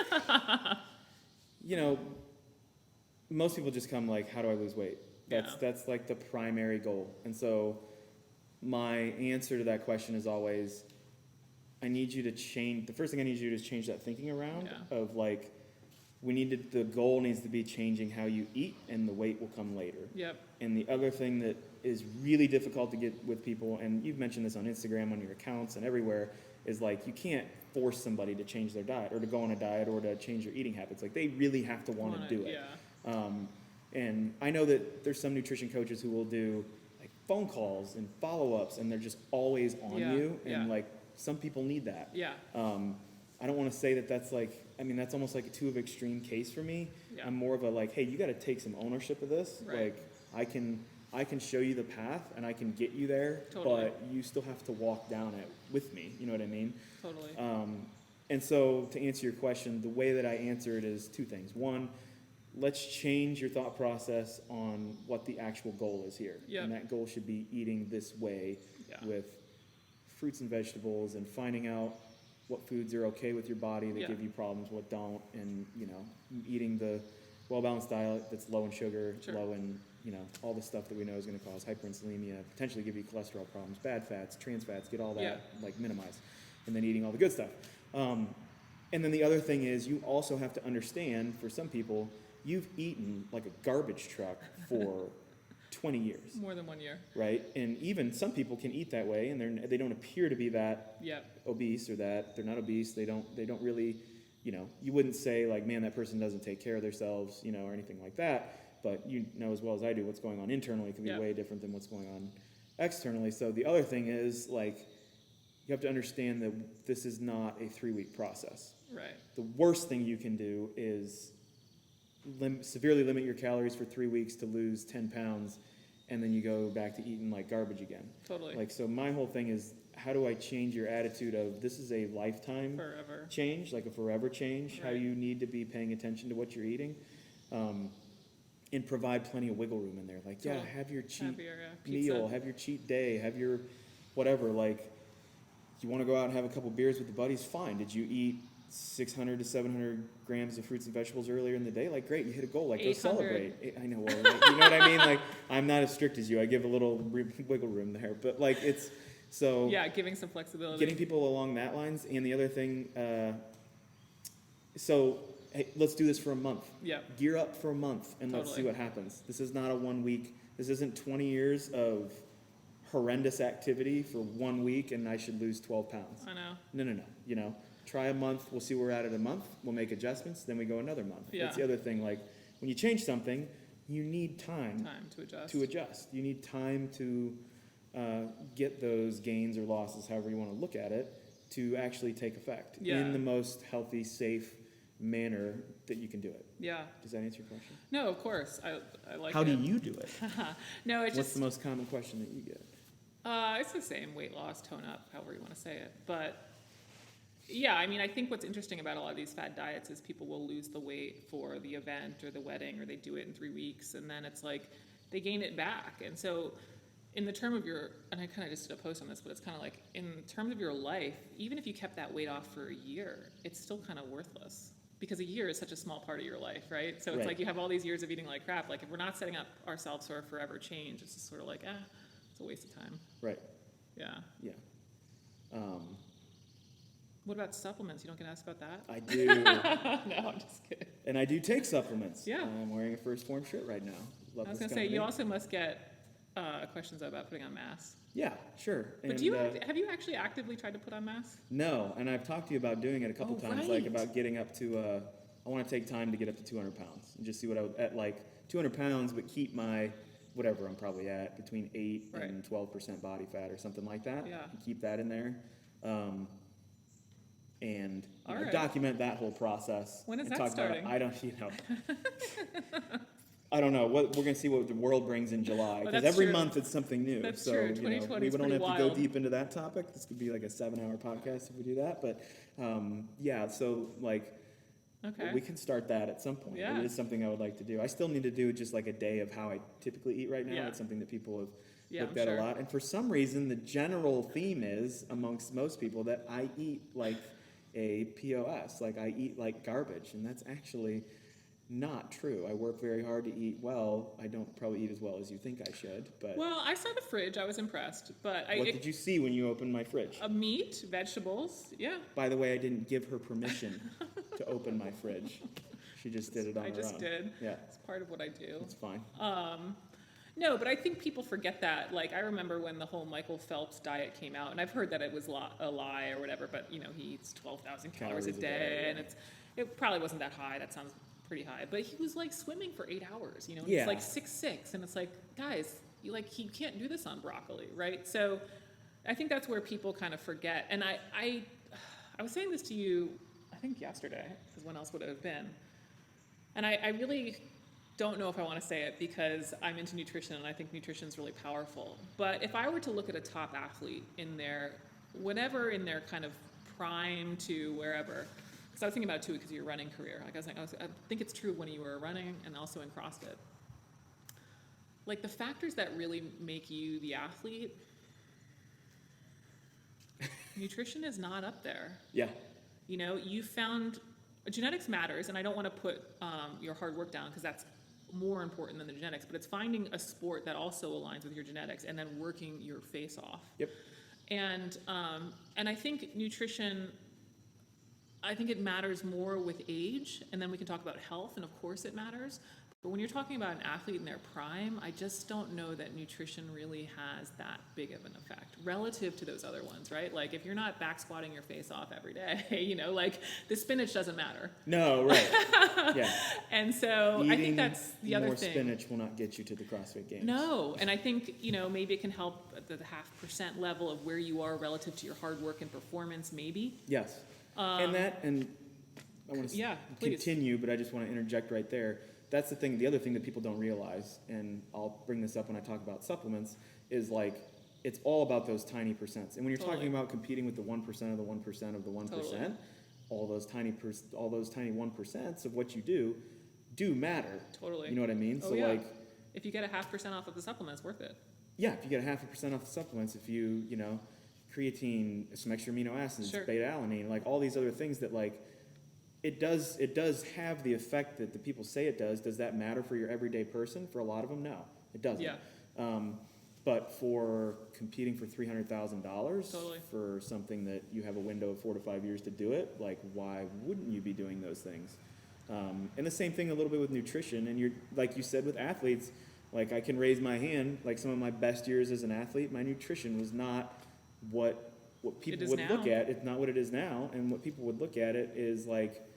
you know, most people just come like, how do I lose weight? That's like the primary goal. And so my answer to that question is always, I need you to change, the first thing I need you to do is change that thinking around of like, the goal needs to be changing how you eat, and the weight will come later. Yep. And the other thing that is really difficult to get with people, and you've mentioned this on Instagram, on your accounts, and everywhere, is like you can't force somebody to change their diet or to go on a diet or to change their eating habits. Like they really have to want to do it. Yeah. And I know that there's some nutrition coaches who will do like phone calls and follow-ups, and they're just always on you. And like some people need that. Yeah. I don't want to say that that's like, I mean, that's almost like a too of extreme case for me. Yeah. I'm more of a like, hey, you got to take some ownership of this. Right. Like I can show you the path and I can get you there, Totally. but you still have to walk down it with me. You know what I mean? Totally. And so to answer your question, the way that I answer it is two things. One, let's change your thought process on what the actual goal is here. Yep. And that goal should be eating this way with fruits and vegetables, and finding out what foods are okay with your body that give you problems, what don't, and, you know, eating the well-balanced diet that's low in sugar, low in, you know, all the stuff that we know is going to cause hyperinsulinemia, potentially give you cholesterol problems, bad fats, trans fats, get all that, like, minimized, and then eating all the good stuff. And then the other thing is, you also have to understand, for some people, you've eaten like a garbage truck for 20 years. More than 1 year. Right? And even some people can eat that way, and they don't appear to be that obese, or that they're not obese. They don't really, you know, you wouldn't say like, man, that person doesn't take care of themselves, you know, or anything like that. But you know as well as I do, what's going on internally can be way different than what's going on externally. So the other thing is, like, you have to understand that this is not a 3-week process. Right. The worst thing you can do is severely limit your calories for 3 weeks to lose 10 pounds, and then you go back to eating like garbage again. Totally. Like, so my whole thing is, how do I change your attitude of this is a lifetime change, like a forever change, how you need to be paying attention to what you're eating, and provide plenty of wiggle room in there. Like, have your cheat meal, have your cheat day, have your whatever. Like, you want to go out and have a couple beers with the buddies, fine. Did you eat 600 to 700 grams of fruits and vegetables earlier in the day? Like, great, you hit a goal. Like, go celebrate. I know, well, like, you know what I mean? Like, I'm not as strict as you. I give a little wiggle room there, but like, it's so giving some flexibility, getting people along that lines. And the other thing, so hey, let's do this for a month. Gear up for a month, and let's see what happens. This is not a 1 week. This isn't 20 years of horrendous activity for 1 week, and I should lose 12 pounds. I know. No. You know. Try a month, we'll see where we're at a month, we'll make adjustments, then we go another month. That's the other thing, like, when you change something, you need time to adjust. You need time to get those gains or losses, however you want to look at it, to actually take effect in the most healthy, safe manner that you can do it. Does that answer your question? No, of course. I like How do you do it? No, it's What's the most common question that you get? It's the same: weight loss, tone up, however you want to say it. But yeah, I mean, I think what's interesting about a lot of these fad diets is people will lose the weight for the event or the wedding, or they do it in 3 weeks, and then it's like they gain it back. And so in the term of your, and I kind of just did a post on this, but it's kind of like, in terms of your life, even if you kept that weight off for a year, it's still kind of worthless, because a year is such a small part of your life, right? So it's like you have all these years of eating like crap. Like, if we're not setting up ourselves for a forever change, it's just sort of like, it's a waste of time. Right. Yeah. What about supplements? You don't get asked about that? I do. No, I'm just kidding. And I do take supplements. Yeah. I'm wearing a First Form shirt right now. I was going to say, you also must get questions about putting on masks. Yeah, sure. But have you actually actively tried to put on masks? No, and I've talked to you about doing it a couple times, like about getting up to, I want to take time to get up to 200 pounds and just see what I would, at like 200 pounds, but keep my, whatever I'm probably at, between 8 and 12% body fat or something like that. And keep that in there. And document that whole process. When is that starting? I don't know. We're going to see what the world brings in July, because every month it's something new. That's so true. 2020 we don't have to go deep into that topic. This could be like a 7-hour podcast if we do that. But so like we can start that at some point. It is something I would like to do. I still need to do just like a day of how I typically eat right now. It's something that people have looked at a lot. And for some reason, the general theme is amongst most people that I eat like a POS, like I eat like garbage, and that's actually not true. I work very hard to eat well. I don't probably eat as well as you think I should, but Well, I saw the fridge. I was impressed. But what did you see when you opened my fridge? Meat, vegetables, yeah. By the way, I didn't give her permission to open my fridge. She just did it on her own. I just did. Yeah. It's part of what I do. It's fine. No, but I think people forget that. Like, I remember when the whole Michael Phelps diet came out, and I've heard that it was a lie or whatever, but, he eats 12,000 calories a day, and it probably wasn't that high. That sounds pretty high. But he was, like, swimming for 8 hours, and Yeah. it's like 6'6", and it's like, guys, you can't do this on broccoli, right? So I think that's where people kind of forget. And I was saying this to you, I think yesterday, because when else would it have been? And I really don't know if I want to say it because I'm into nutrition and I think nutrition is really powerful. But if I were to look at a top athlete in their kind of prime to wherever, because I was thinking about it too because of your running career. Like I think it's true when you were running and also in CrossFit. Like the factors that really make you the athlete, nutrition is not up there. Yeah. You found genetics matters, and I don't want to put your hard work down because that's more important than the genetics, but it's finding a sport that also aligns with your genetics and then working your face off. Yep. And I think nutrition, I think it matters more with age, and then we can talk about health, and of course it matters. But when you're talking about an athlete in their prime, I just don't know that nutrition really has that big of an effect relative to those other ones, right? Like if you're not back squatting your face off every day, like the spinach doesn't matter. No, right. Yeah. And so I think that's the other thing. More spinach will not get you to the CrossFit Games. No, and I think, maybe it can help at the 0.5% level of where you are relative to your hard work and performance, maybe. Yes. And I want to continue, but I just want to interject right there. That's the thing. The other thing that people don't realize, and I'll bring this up when I talk about supplements, is like it's all about those tiny percents. And when you're talking about competing with the 1% of the 1% of the 1%, all those tiny 1% of what you do matter. Totally. You know what I mean? Oh, so like, if you get a 0.5% off of the supplements, worth it. Yeah, if you get a 0.5% off the supplements, if you creatine, some extra amino acids, beta-alanine, like all these other things that like. It does have the effect that the people say it does. Does that matter for your everyday person? For a lot of them, no, it doesn't. Yeah. But for competing for $300,000 for something that you have a window of 4 to 5 years to do it, like why wouldn't you be doing those things? And the same thing a little bit with nutrition. And you're like you said with athletes, like I can raise my hand. Like some of my best years as an athlete, my nutrition was not what people would look at. It's not what it is now. And what people would look at it is like.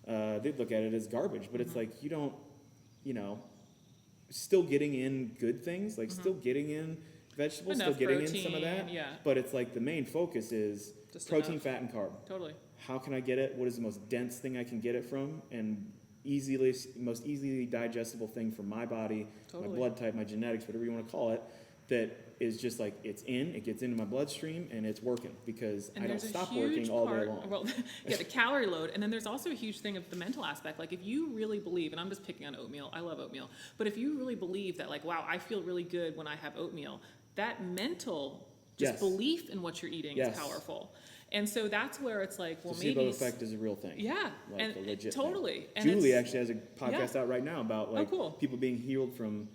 They'd look at it as garbage, but it's like you don't, still getting in good things, like still getting in vegetables, enough still getting protein, in some of that. Yeah. But it's like the main focus is just protein, enough. Fat, and carb. Totally. How can I get it? What is the most dense thing I can get it from? And most easily digestible thing for my body, my blood type, my genetics, whatever you want to call it, that is just like it gets into my bloodstream and it's working because I don't stop working all day long. Well, the calorie load, and then there's also a huge thing of the mental aspect. Like if you really believe, and I'm just picking on oatmeal, I love oatmeal, but if you really believe that like, wow, I feel really good when I have oatmeal, that mental belief in what you're eating is powerful. And so that's where it's like, well, placebo effect is a real thing. Yeah, like and a legit totally. Thing. And Julie actually has a podcast out right now about like people being healed from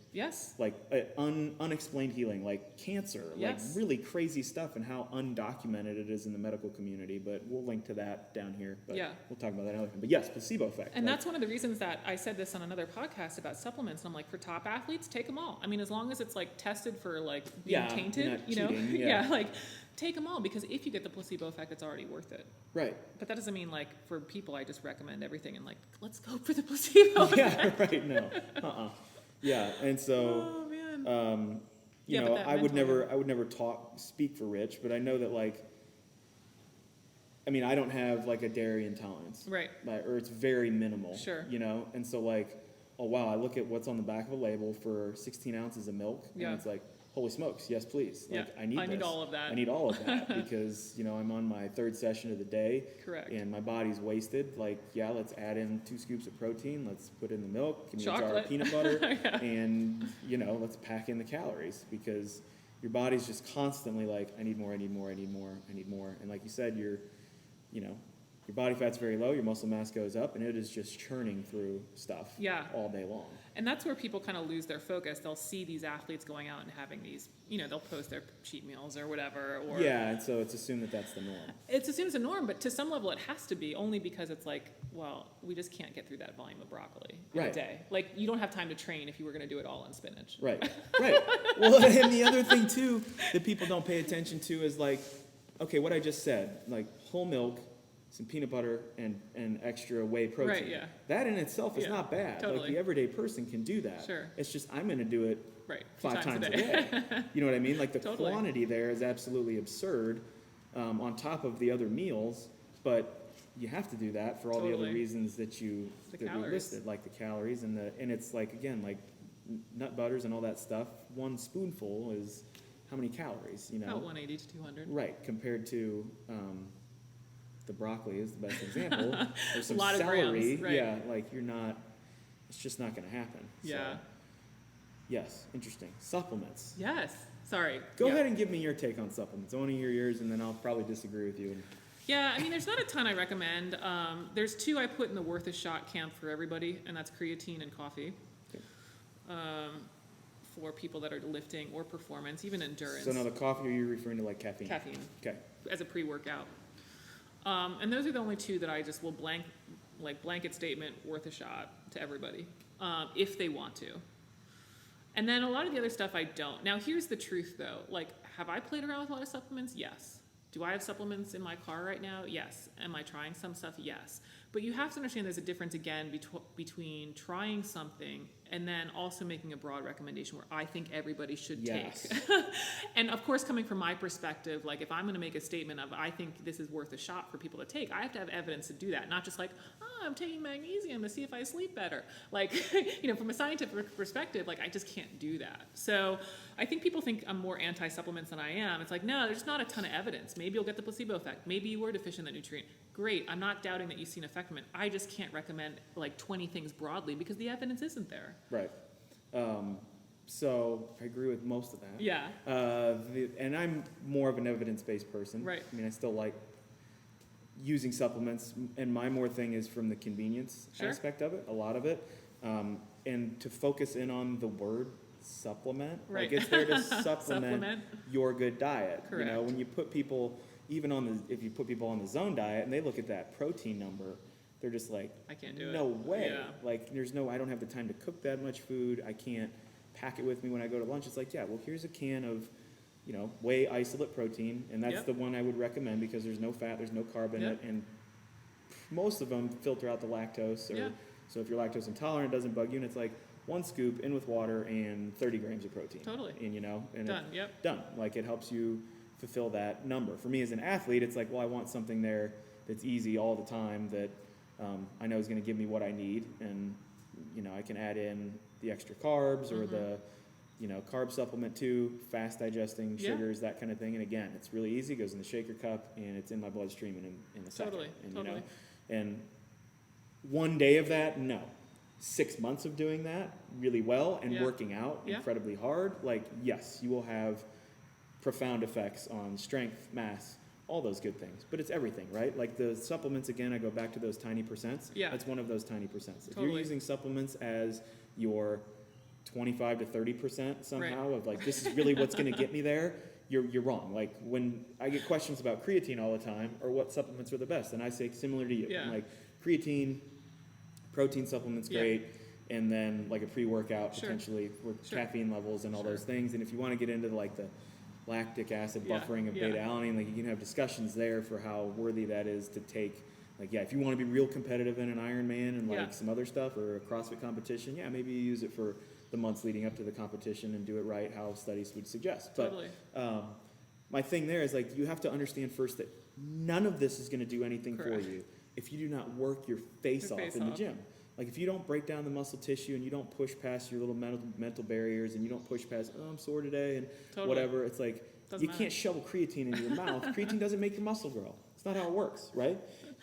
like unexplained healing, like cancer, like really crazy stuff, and how undocumented it is in the medical community. But we'll link to that down here. But we'll talk about that another time. But yes, placebo effect. And that's one of the reasons that I said this on another podcast about supplements. And I'm like, for top athletes, take them all. I mean, as long as it's like tested for like being tainted, cheating, like. Take them all, because if you get the placebo effect, it's already worth it. Right. But that doesn't mean, like, for people, I just recommend everything and, like, let's go for the placebo effect. Yeah, right, no. Yeah, and so, I would never speak for Rich, but I know that, like, I mean, I don't have, like, a dairy intolerance. Right. Or it's very minimal. Sure. And so, like, oh, wow, I look at what's on the back of a label for 16 ounces of milk, and it's like, holy smokes, yes, please. Like, I need all of that. I need all of that because, I'm on my third session of the day. Correct. And my body's wasted. Like, let's add in 2 scoops of protein. Let's put in the milk. Give me a jar of peanut butter. And, let's pack in the calories because your body's just constantly like, I need more, I need more, I need more, I need more. And like you said, you're, your body fat's very low, your muscle mass goes up, and it is just churning through stuff Yeah. all day long. And that's where people kind of lose their focus. They'll see these athletes going out and having these, they'll post their cheat meals or whatever. Or Yeah, and so it's assumed that that's the norm. It's assumed it's a norm, but to some level it has to be, only because it's like, well, we just can't get through that volume of broccoli in a Right. day. Like, you don't have time to train if you were going to do it all on spinach. Right, right. Well, and the other thing too that people don't pay attention to is like, okay, what I just said, like whole milk, some peanut butter, and extra whey protein. Right, yeah. That in itself is Yeah, not bad. Like totally. the everyday person can do that. Sure. It's just I'm going to do it Right. A few 5 times a day. day. You know what I mean? Like the Totally. quantity there is absolutely absurd on top of the other meals, but you have to do that for all the Totally. other reasons that you calories. listed, like the calories and it's like, again, like nut butters and all that stuff. One spoonful is how many calories, you know? About 180 to 200. Right, compared to the broccoli is the best example. There's some A lot of celery. grams, right. Yeah, like it's just not going to happen. Yeah. So, yes, interesting. Supplements. Yes. Sorry. Go Yeah. ahead and give me your take on supplements. I want to hear yours, and then I'll probably disagree with you. Yeah, I mean, there's not a ton I recommend. There's 2 I put in the worth a shot camp for everybody, and that's creatine and coffee. Okay. For people that are lifting or performance, even endurance. So now the coffee, are you referring to like caffeine? Caffeine Okay. as a pre-workout. And those are the only 2 that I just will blanket statement worth a shot to everybody, if they want to. And then a lot of the other stuff I don't. Now here's the truth though, like, have I played around with a lot of supplements? Yes. Do I have supplements in my car right now? Yes. Am I trying some stuff? Yes. But you have to understand there's a difference again between trying something and then also making a broad recommendation where I think everybody should Yes. take. And of course, coming from my perspective, like if I'm going to make a statement of I think this is worth a shot for people to take, I have to have evidence to do that, not just like, oh, I'm taking magnesium to see if I sleep better. Like, from a scientific perspective, like I just can't do that. So I think people think I'm more anti-supplements than I am. It's like, no, there's not a ton of evidence. Maybe you'll get the placebo effect. Maybe you were deficient in that nutrient. Great. I'm not doubting that you see an effect from it. I just can't recommend like 20 things broadly because the evidence isn't there. Right. So I agree with most of that. Yeah. And I'm more of an evidence-based person. Right. I mean, I still like using supplements, and my more thing is from the convenience Sure. aspect of it, a lot of it, and to focus in on the word supplement. Right. Like it's there to supplement Supplement. your good diet. You know, Correct. when you put people, if you put people on the zone diet and they look at that protein number, they're just like, I can't do it. no way. Yeah. Like I don't have the time to cook that much food. I can't pack it with me when I go to lunch. It's like, yeah, well, here's a can of, whey isolate protein, and that's Yep. the one I would recommend because there's no fat, there's no carb in Yep. it, and most of them filter out the lactose. Yeah. So if you're lactose intolerant, it doesn't bug you, and it's like 1 scoop in with water and 30 grams of protein. Totally. And Done. Yep. done. Like it helps you fulfill that number. For me as an athlete, it's like, well, I want something there that's easy all the time that I know is going to give me what I need, and I can add in the extra carbs or the carb supplement too, fast digesting Yeah. sugars, that kind of thing. And again, it's really easy. It goes in the shaker cup and it's in my bloodstream in a second. Totally, And, totally. and one day of that, no. 6 months of doing that really well and Yeah. working out Yeah. incredibly hard, like yes, you will have profound effects on strength, mass, all those good things. But it's everything, right? Like the supplements, again, I go back to those tiny percents. Yeah. That's one of those tiny percents. If Totally. you're using supplements as your 25 to 30% somehow of like, this is really what's going to get me there, you're wrong. Like when I get questions about creatine all the time or what supplements are the best, and I say similar to you. Yeah. I'm like creatine, protein supplements, Yeah. great. And then like a pre-workout Sure. potentially with Sure. caffeine levels and all Sure. those things. And if you want to get into like the lactic acid Yeah. buffering of Yeah. beta alanine, like you can have discussions there for how worthy that is to take. Like, yeah, if you want to be real competitive in an Ironman and like Yeah. some other stuff or a CrossFit competition, yeah, maybe you use it for the months leading up to the competition and do it right how studies would suggest. Totally. But my thing there is like you have to understand first that none of this is going to do anything Correct. for you if you do not work your face Your off face in the off. gym. Like if you don't break down the muscle tissue and you don't push past your little mental barriers and you don't push past, oh, I'm sore today and Totally. whatever, it's like Doesn't you matter. can't shovel creatine into your mouth. Creatine doesn't make your muscle grow. It's not how it works, right?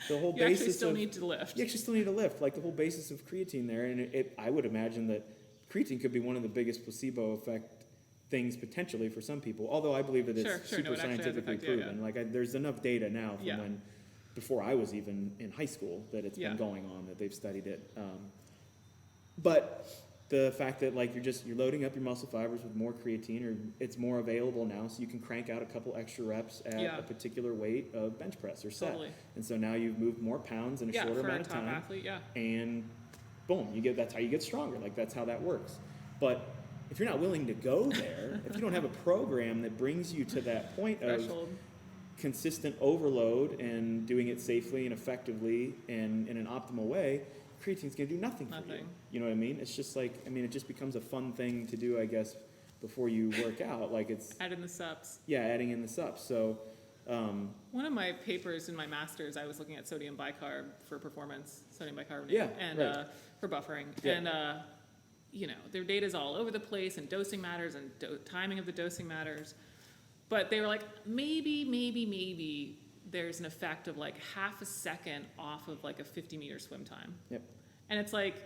The whole You basis actually still of, need to lift. you actually still need to lift. Like the whole basis of creatine there, and I would imagine that creatine could be one of the biggest placebo effect things potentially for some people. Although I believe that it's Sure, no, super it actually has scientifically effect, yeah, proven. Like there's enough data now from Yeah. when before I was even in high school that it's Yeah. been going on, that they've studied it. But the fact that like you're loading up your muscle fibers with more creatine, or it's more available now, so you can crank out a couple extra reps at Yeah. a particular weight of bench press or set. Totally. And so now you've moved more pounds in a Yeah, shorter for a amount of top time. athlete, yeah. And boom, that's how you get stronger. Like that's how that works. But if you're not willing to go there, if you don't have a program that brings you to that point of Threshold. consistent overload and doing it safely and effectively and in an optimal way, creatine's going to do nothing for you. Nothing. You know what I mean? It's just like, it just becomes a fun thing to do, I guess, before you work out. Like it's, Add in the subs. yeah, adding in the sups. So, One of my papers in my master's, I was looking at sodium bicarb for performance, sodium bicarbonate, Yeah, and right. For buffering. Yeah. And, their data's all over the place, and dosing matters, and timing of the dosing matters. But they were like, maybe there's an effect of like half a second off of like a 50-meter swim time. yep. And it's like,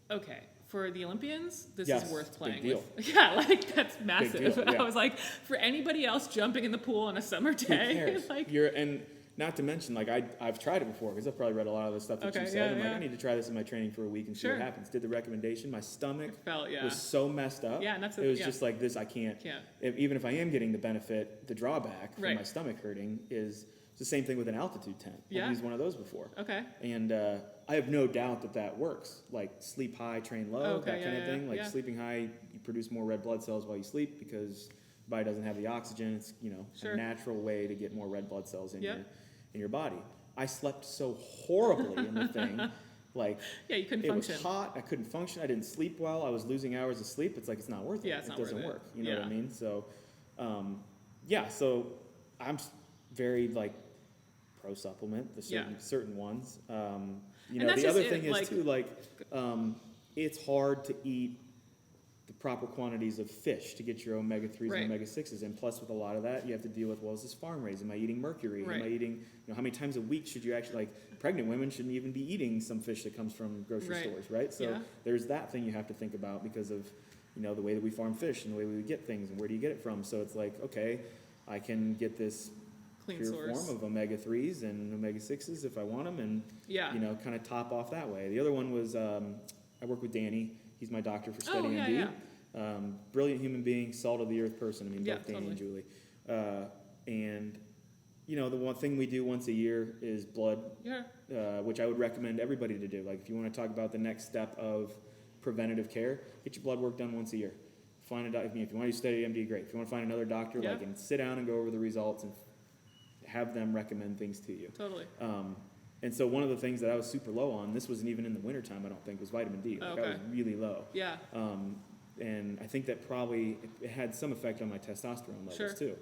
okay, for the Olympians, this Yes, is worth big playing deal. with. Yeah, like that's massive. deal, yeah. I was like, for anybody else jumping in the pool on a summer Who day, cares? like, And not to mention, like I've tried it before because I've probably read a lot of the stuff that you Okay, said. yeah, I'm like, yeah. I need to try this in my training for a week and see Sure. what happens. Did the recommendation. My stomach felt, yeah. was so messed up. Yeah, and that's it was yeah. just like this. I can't. Can't. Even if I am getting the benefit, the drawback from Right. my stomach hurting is it's the same thing with an altitude tent. Yeah. I've used one of those before. Okay. And I have no doubt that works. Like sleep high, train low, Okay, that kind yeah, of thing. yeah, Like yeah. sleeping high, you produce more red blood cells while you sleep because the body doesn't have the oxygen. It's Sure. a natural way to get more red blood cells in Yep. your body. I slept so horribly in the thing. Like Yeah, you couldn't it function. was hot. I couldn't function. I didn't sleep well. I was losing hours of sleep. It's like it's not worth it. Yeah, it's not it doesn't worth it. work. You know what I Yeah. mean? So, yeah. So I'm very like pro supplement. The certain ones. And that's the just other it, thing is like- too it's hard to eat the proper quantities of fish to get your omega-3s Right. and omega-6s in. Plus, with a lot of that, you have to deal with, well, is this farm raised? Am I eating mercury? Right. Am I eating, how many times a week should you actually, like, pregnant women shouldn't even be eating some fish that comes from grocery Right. stores, right? So Yeah. there's that thing you have to think about because of, the way that we farm fish and the way we get things and where do you get it from. So it's like, okay, I can get this Clean pure source. form of omega-3s and omega-6s if I want them and, Yeah. kind of top off that way. The other one was, I work with Danny. He's my doctor for Steady yeah, MD. yeah. Brilliant human being, salt of the earth person. Yeah, Both Danny and totally. Julie. And, the one thing we do once a year is blood, Yeah. which I would recommend everybody to do. Like, if you want to talk about the next step of preventative care, get your blood work done once a year. Find a doctor. If you want to do Steady MD, great. If you want to find another doctor, Yeah. and sit down and go over the results and have them recommend things to you. Totally. And so one of the things that I was super low on, this wasn't even in the wintertime, I don't think, was vitamin D. Like, I was Okay. really low. Yeah. And I think that probably it had some effect on my testosterone levels Sure. too.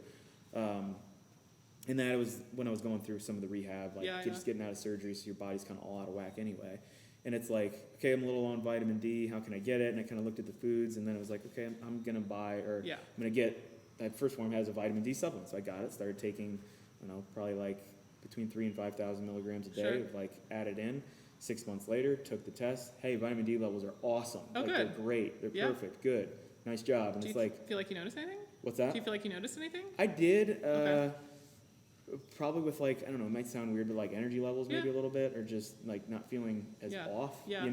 And that was when I was going through some of the rehab, like Yeah, just getting out of surgery, so your body's kind of all out of whack anyway. And it's like, okay, I'm a little low on vitamin D. How can I get it? And I kind of looked at the foods, and then it was like, okay, I'm gonna buy, or Yeah. I'm gonna get. That first form has a vitamin D supplement, so I got it. Started taking, probably like between 3,000 and 5,000 milligrams a day. Sure. Of like added in. 6 months later, took the test. Hey, vitamin D levels are awesome. Oh, like good. they're great. They're Yeah. perfect. Good. Nice job. And Do it's you like, feel like you noticed anything? what's that? Do you feel like you noticed anything? I did. Okay. Probably with like, I don't know, it might sound weird, but like energy levels maybe Yeah. a little bit, or just like not feeling as Yeah. off. Yeah.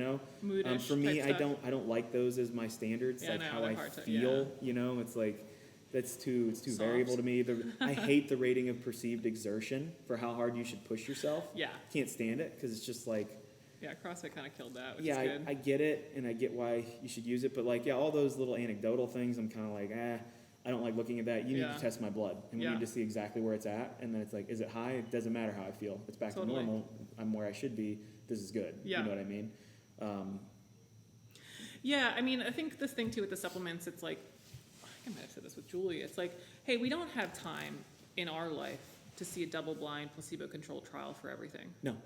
Moodish For me, type stuff. I don't like those as my standards. Yeah, like no, how they're I hard to- feel. It's like it's too Soft. variable to me. I hate the rating of perceived exertion for how hard you should push yourself. Yeah. Can't stand it because it's just like, Yeah, CrossFit kind of killed that, which yeah, is good. I get it and I get why you should use it, but like, yeah, all those little anecdotal things, I'm kind of like, I don't like looking at that. You need Yeah. to test my blood, and we Yeah. need to see exactly where it's at. And then it's like, is it high? It doesn't matter how I feel. It's back Totally. to normal. I'm where I should be. This is good. Yeah. You know what I mean? Yeah, I mean, I think this thing too with the supplements, it's like, I might have said this with Julie, it's like, hey, we don't have time in our life to see a double-blind, placebo-controlled trial for everything. No.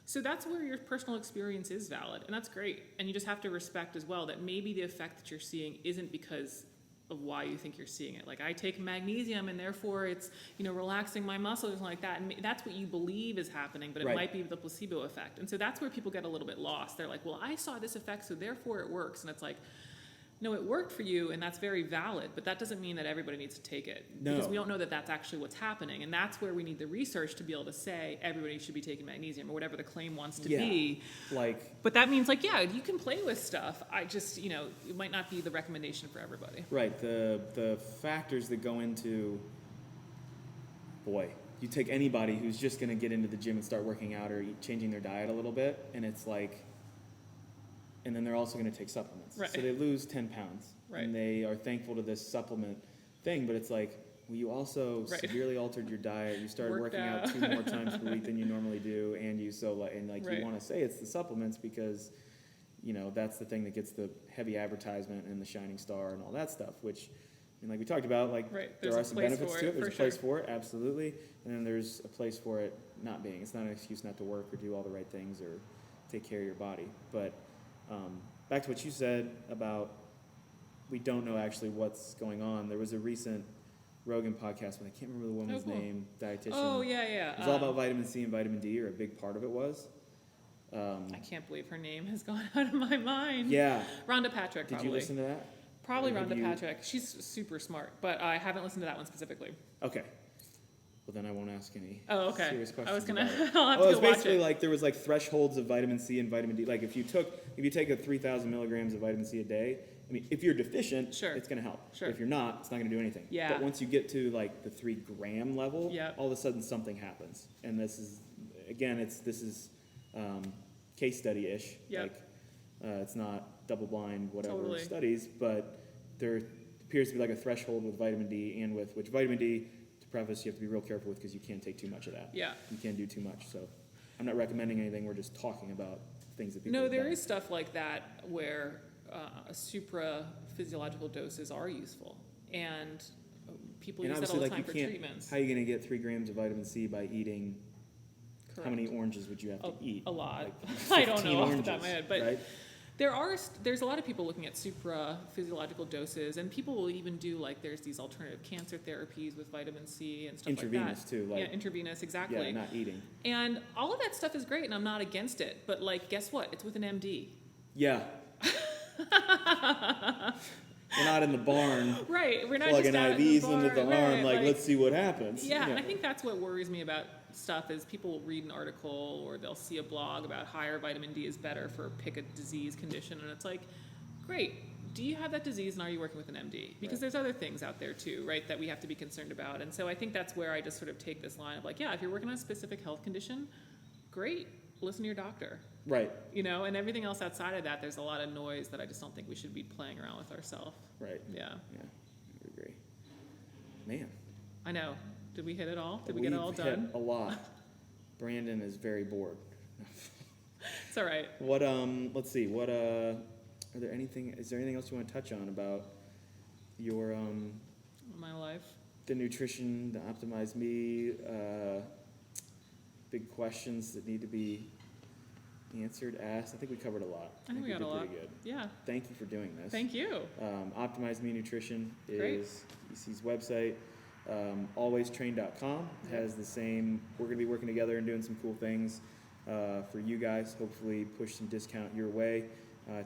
So that's where your personal experience is valid, and that's great. And you just have to respect as well that maybe the effect that you're seeing isn't because of why you think you're seeing it. Like, I take magnesium and therefore it's, relaxing my muscles or something like that. And that's what you believe is happening, but it Right. might be the placebo effect. And so that's where people get a little bit lost. They're like, well, I saw this effect, so therefore it works. And it's like, no, it worked for you, and that's very valid, but that doesn't mean that everybody needs to take it. No. Because we don't know that that's actually what's happening, and that's where we need the research to be able to say everybody should be taking magnesium, or whatever the claim wants to be. Like, But that means, like, yeah, you can play with stuff. I just, you know, it might not be the recommendation for everybody. right, the factors that go into, boy, you take anybody who's just going to get into the gym and start working out or changing their diet a little bit, and it's like, and then they're also going to take supplements. Right. So they lose 10 pounds. Right. And they are thankful to this supplement thing, but it's like, well, you also Right. severely altered your diet. You started Worked working out 2 more times per week than you normally do, and you Right. you want to say it's the supplements because, you know, that's the thing that gets the heavy advertisement and the shining star and all that stuff, which, and like we talked about, like Right. there There's are a some place benefits for to it, it. There's for a place sure. for it, absolutely, and then there's a place for it not being. It's not an excuse not to work or do all the right things or take care of your body. But back to what you said about we don't know actually what's going on. There was a recent Rogan podcast, but I can't remember the woman's cool. name, dietitian. Oh, yeah. It was all about vitamin C and vitamin D, or a big part of it was. I can't believe her name has gone out of my mind. Yeah. Rhonda Patrick, Did probably. you listen to that? Probably Or have Rhonda you- Patrick. She's super smart, but I haven't listened to that one specifically. Okay. Well, then I won't ask any Oh, okay. serious questions. I was gonna. about it. I'll have Well, to it's go watch basically it. like there was like thresholds of vitamin C and vitamin D. Like if you take a 3,000 milligrams of vitamin C a day, I mean, if you're deficient, Sure. it's going to help. Sure. If you're not, it's not going to do anything. Yeah. But once you get to like the 3 gram level, Yep. all of a sudden something happens. And this is, again, this is case study-ish. Yep. Like it's not double-blind, whatever Totally. studies, but there appears to be like a threshold with vitamin D and with which vitamin D, to preface, you have to be real careful with because you can't take too much of that. Yeah. You can't do too much. So I'm not recommending anything. We're just talking about things that people No, have there done. is stuff like that where supra-physiological doses are useful, and people And use that obviously, all the like time you for can't. treatments. How are you going to get 3 grams of vitamin C by eating? Correct. How many oranges would you have to eat? A lot. Like I don't 15 know off the oranges, top of my head, but right? there's a lot of people looking at supra-physiological doses, and people will even do like there's these alternative cancer therapies with vitamin C and stuff Intravenous like that. too, like yeah, intravenous, exactly. yeah, not eating. And all of that stuff is great, and I'm not against it. But like, guess what? It's with an MD. Yeah. We're not in the barn Right. We're not plugging just out IVs in the into the barn, arm. right, Like, let's see what happens. Yeah, and I think that's what worries me about stuff is people will read an article or they'll see a blog about higher vitamin D is better for pick a disease condition, and it's like, great. Do you have that disease, and are you working with an MD? Because Right. there's other things out there too, right, that we have to be concerned about. And so I think that's where I just sort of take this line of like, yeah, if you're working on a specific health condition, great, listen to your doctor. Right. You know, and everything else outside of that, there's a lot of noise that I just don't think we should be playing around with ourselves. Right. Yeah, Yeah. I agree. Man. I know. Did we hit it all? Did we get it all We've hit done? a lot. Brandon is very bored. It's all right. What let's see. What is there anything else you want to touch on about your My life. the nutrition, the optimize me, big questions that need to be answered, asked? I think we covered a lot. I think we got did a lot. pretty good. Yeah. Thank you for doing this. Thank you. Optimize Me Nutrition Great. is EC's website. AlwaysTrain.com has the same. We're going to be working together and doing some cool things for you guys. Hopefully, push some discount your way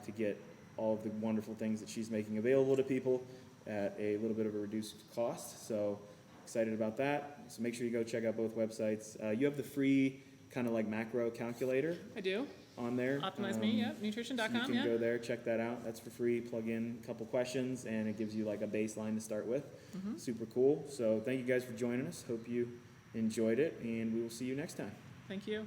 to get all of the wonderful things that she's making available to people at a little bit of a reduced cost. So excited about that. So make sure you go check out both websites. You have the free kind of like macro calculator I do. on there. Optimize me, yeah. So Nutrition.com, you can yeah. go there, check that out. That's for free. Plug in a couple questions, and it gives you like a baseline to start with. Mm-hmm. Super cool. So thank you guys for joining us. Hope you enjoyed it, and we will see you next time. Thank you.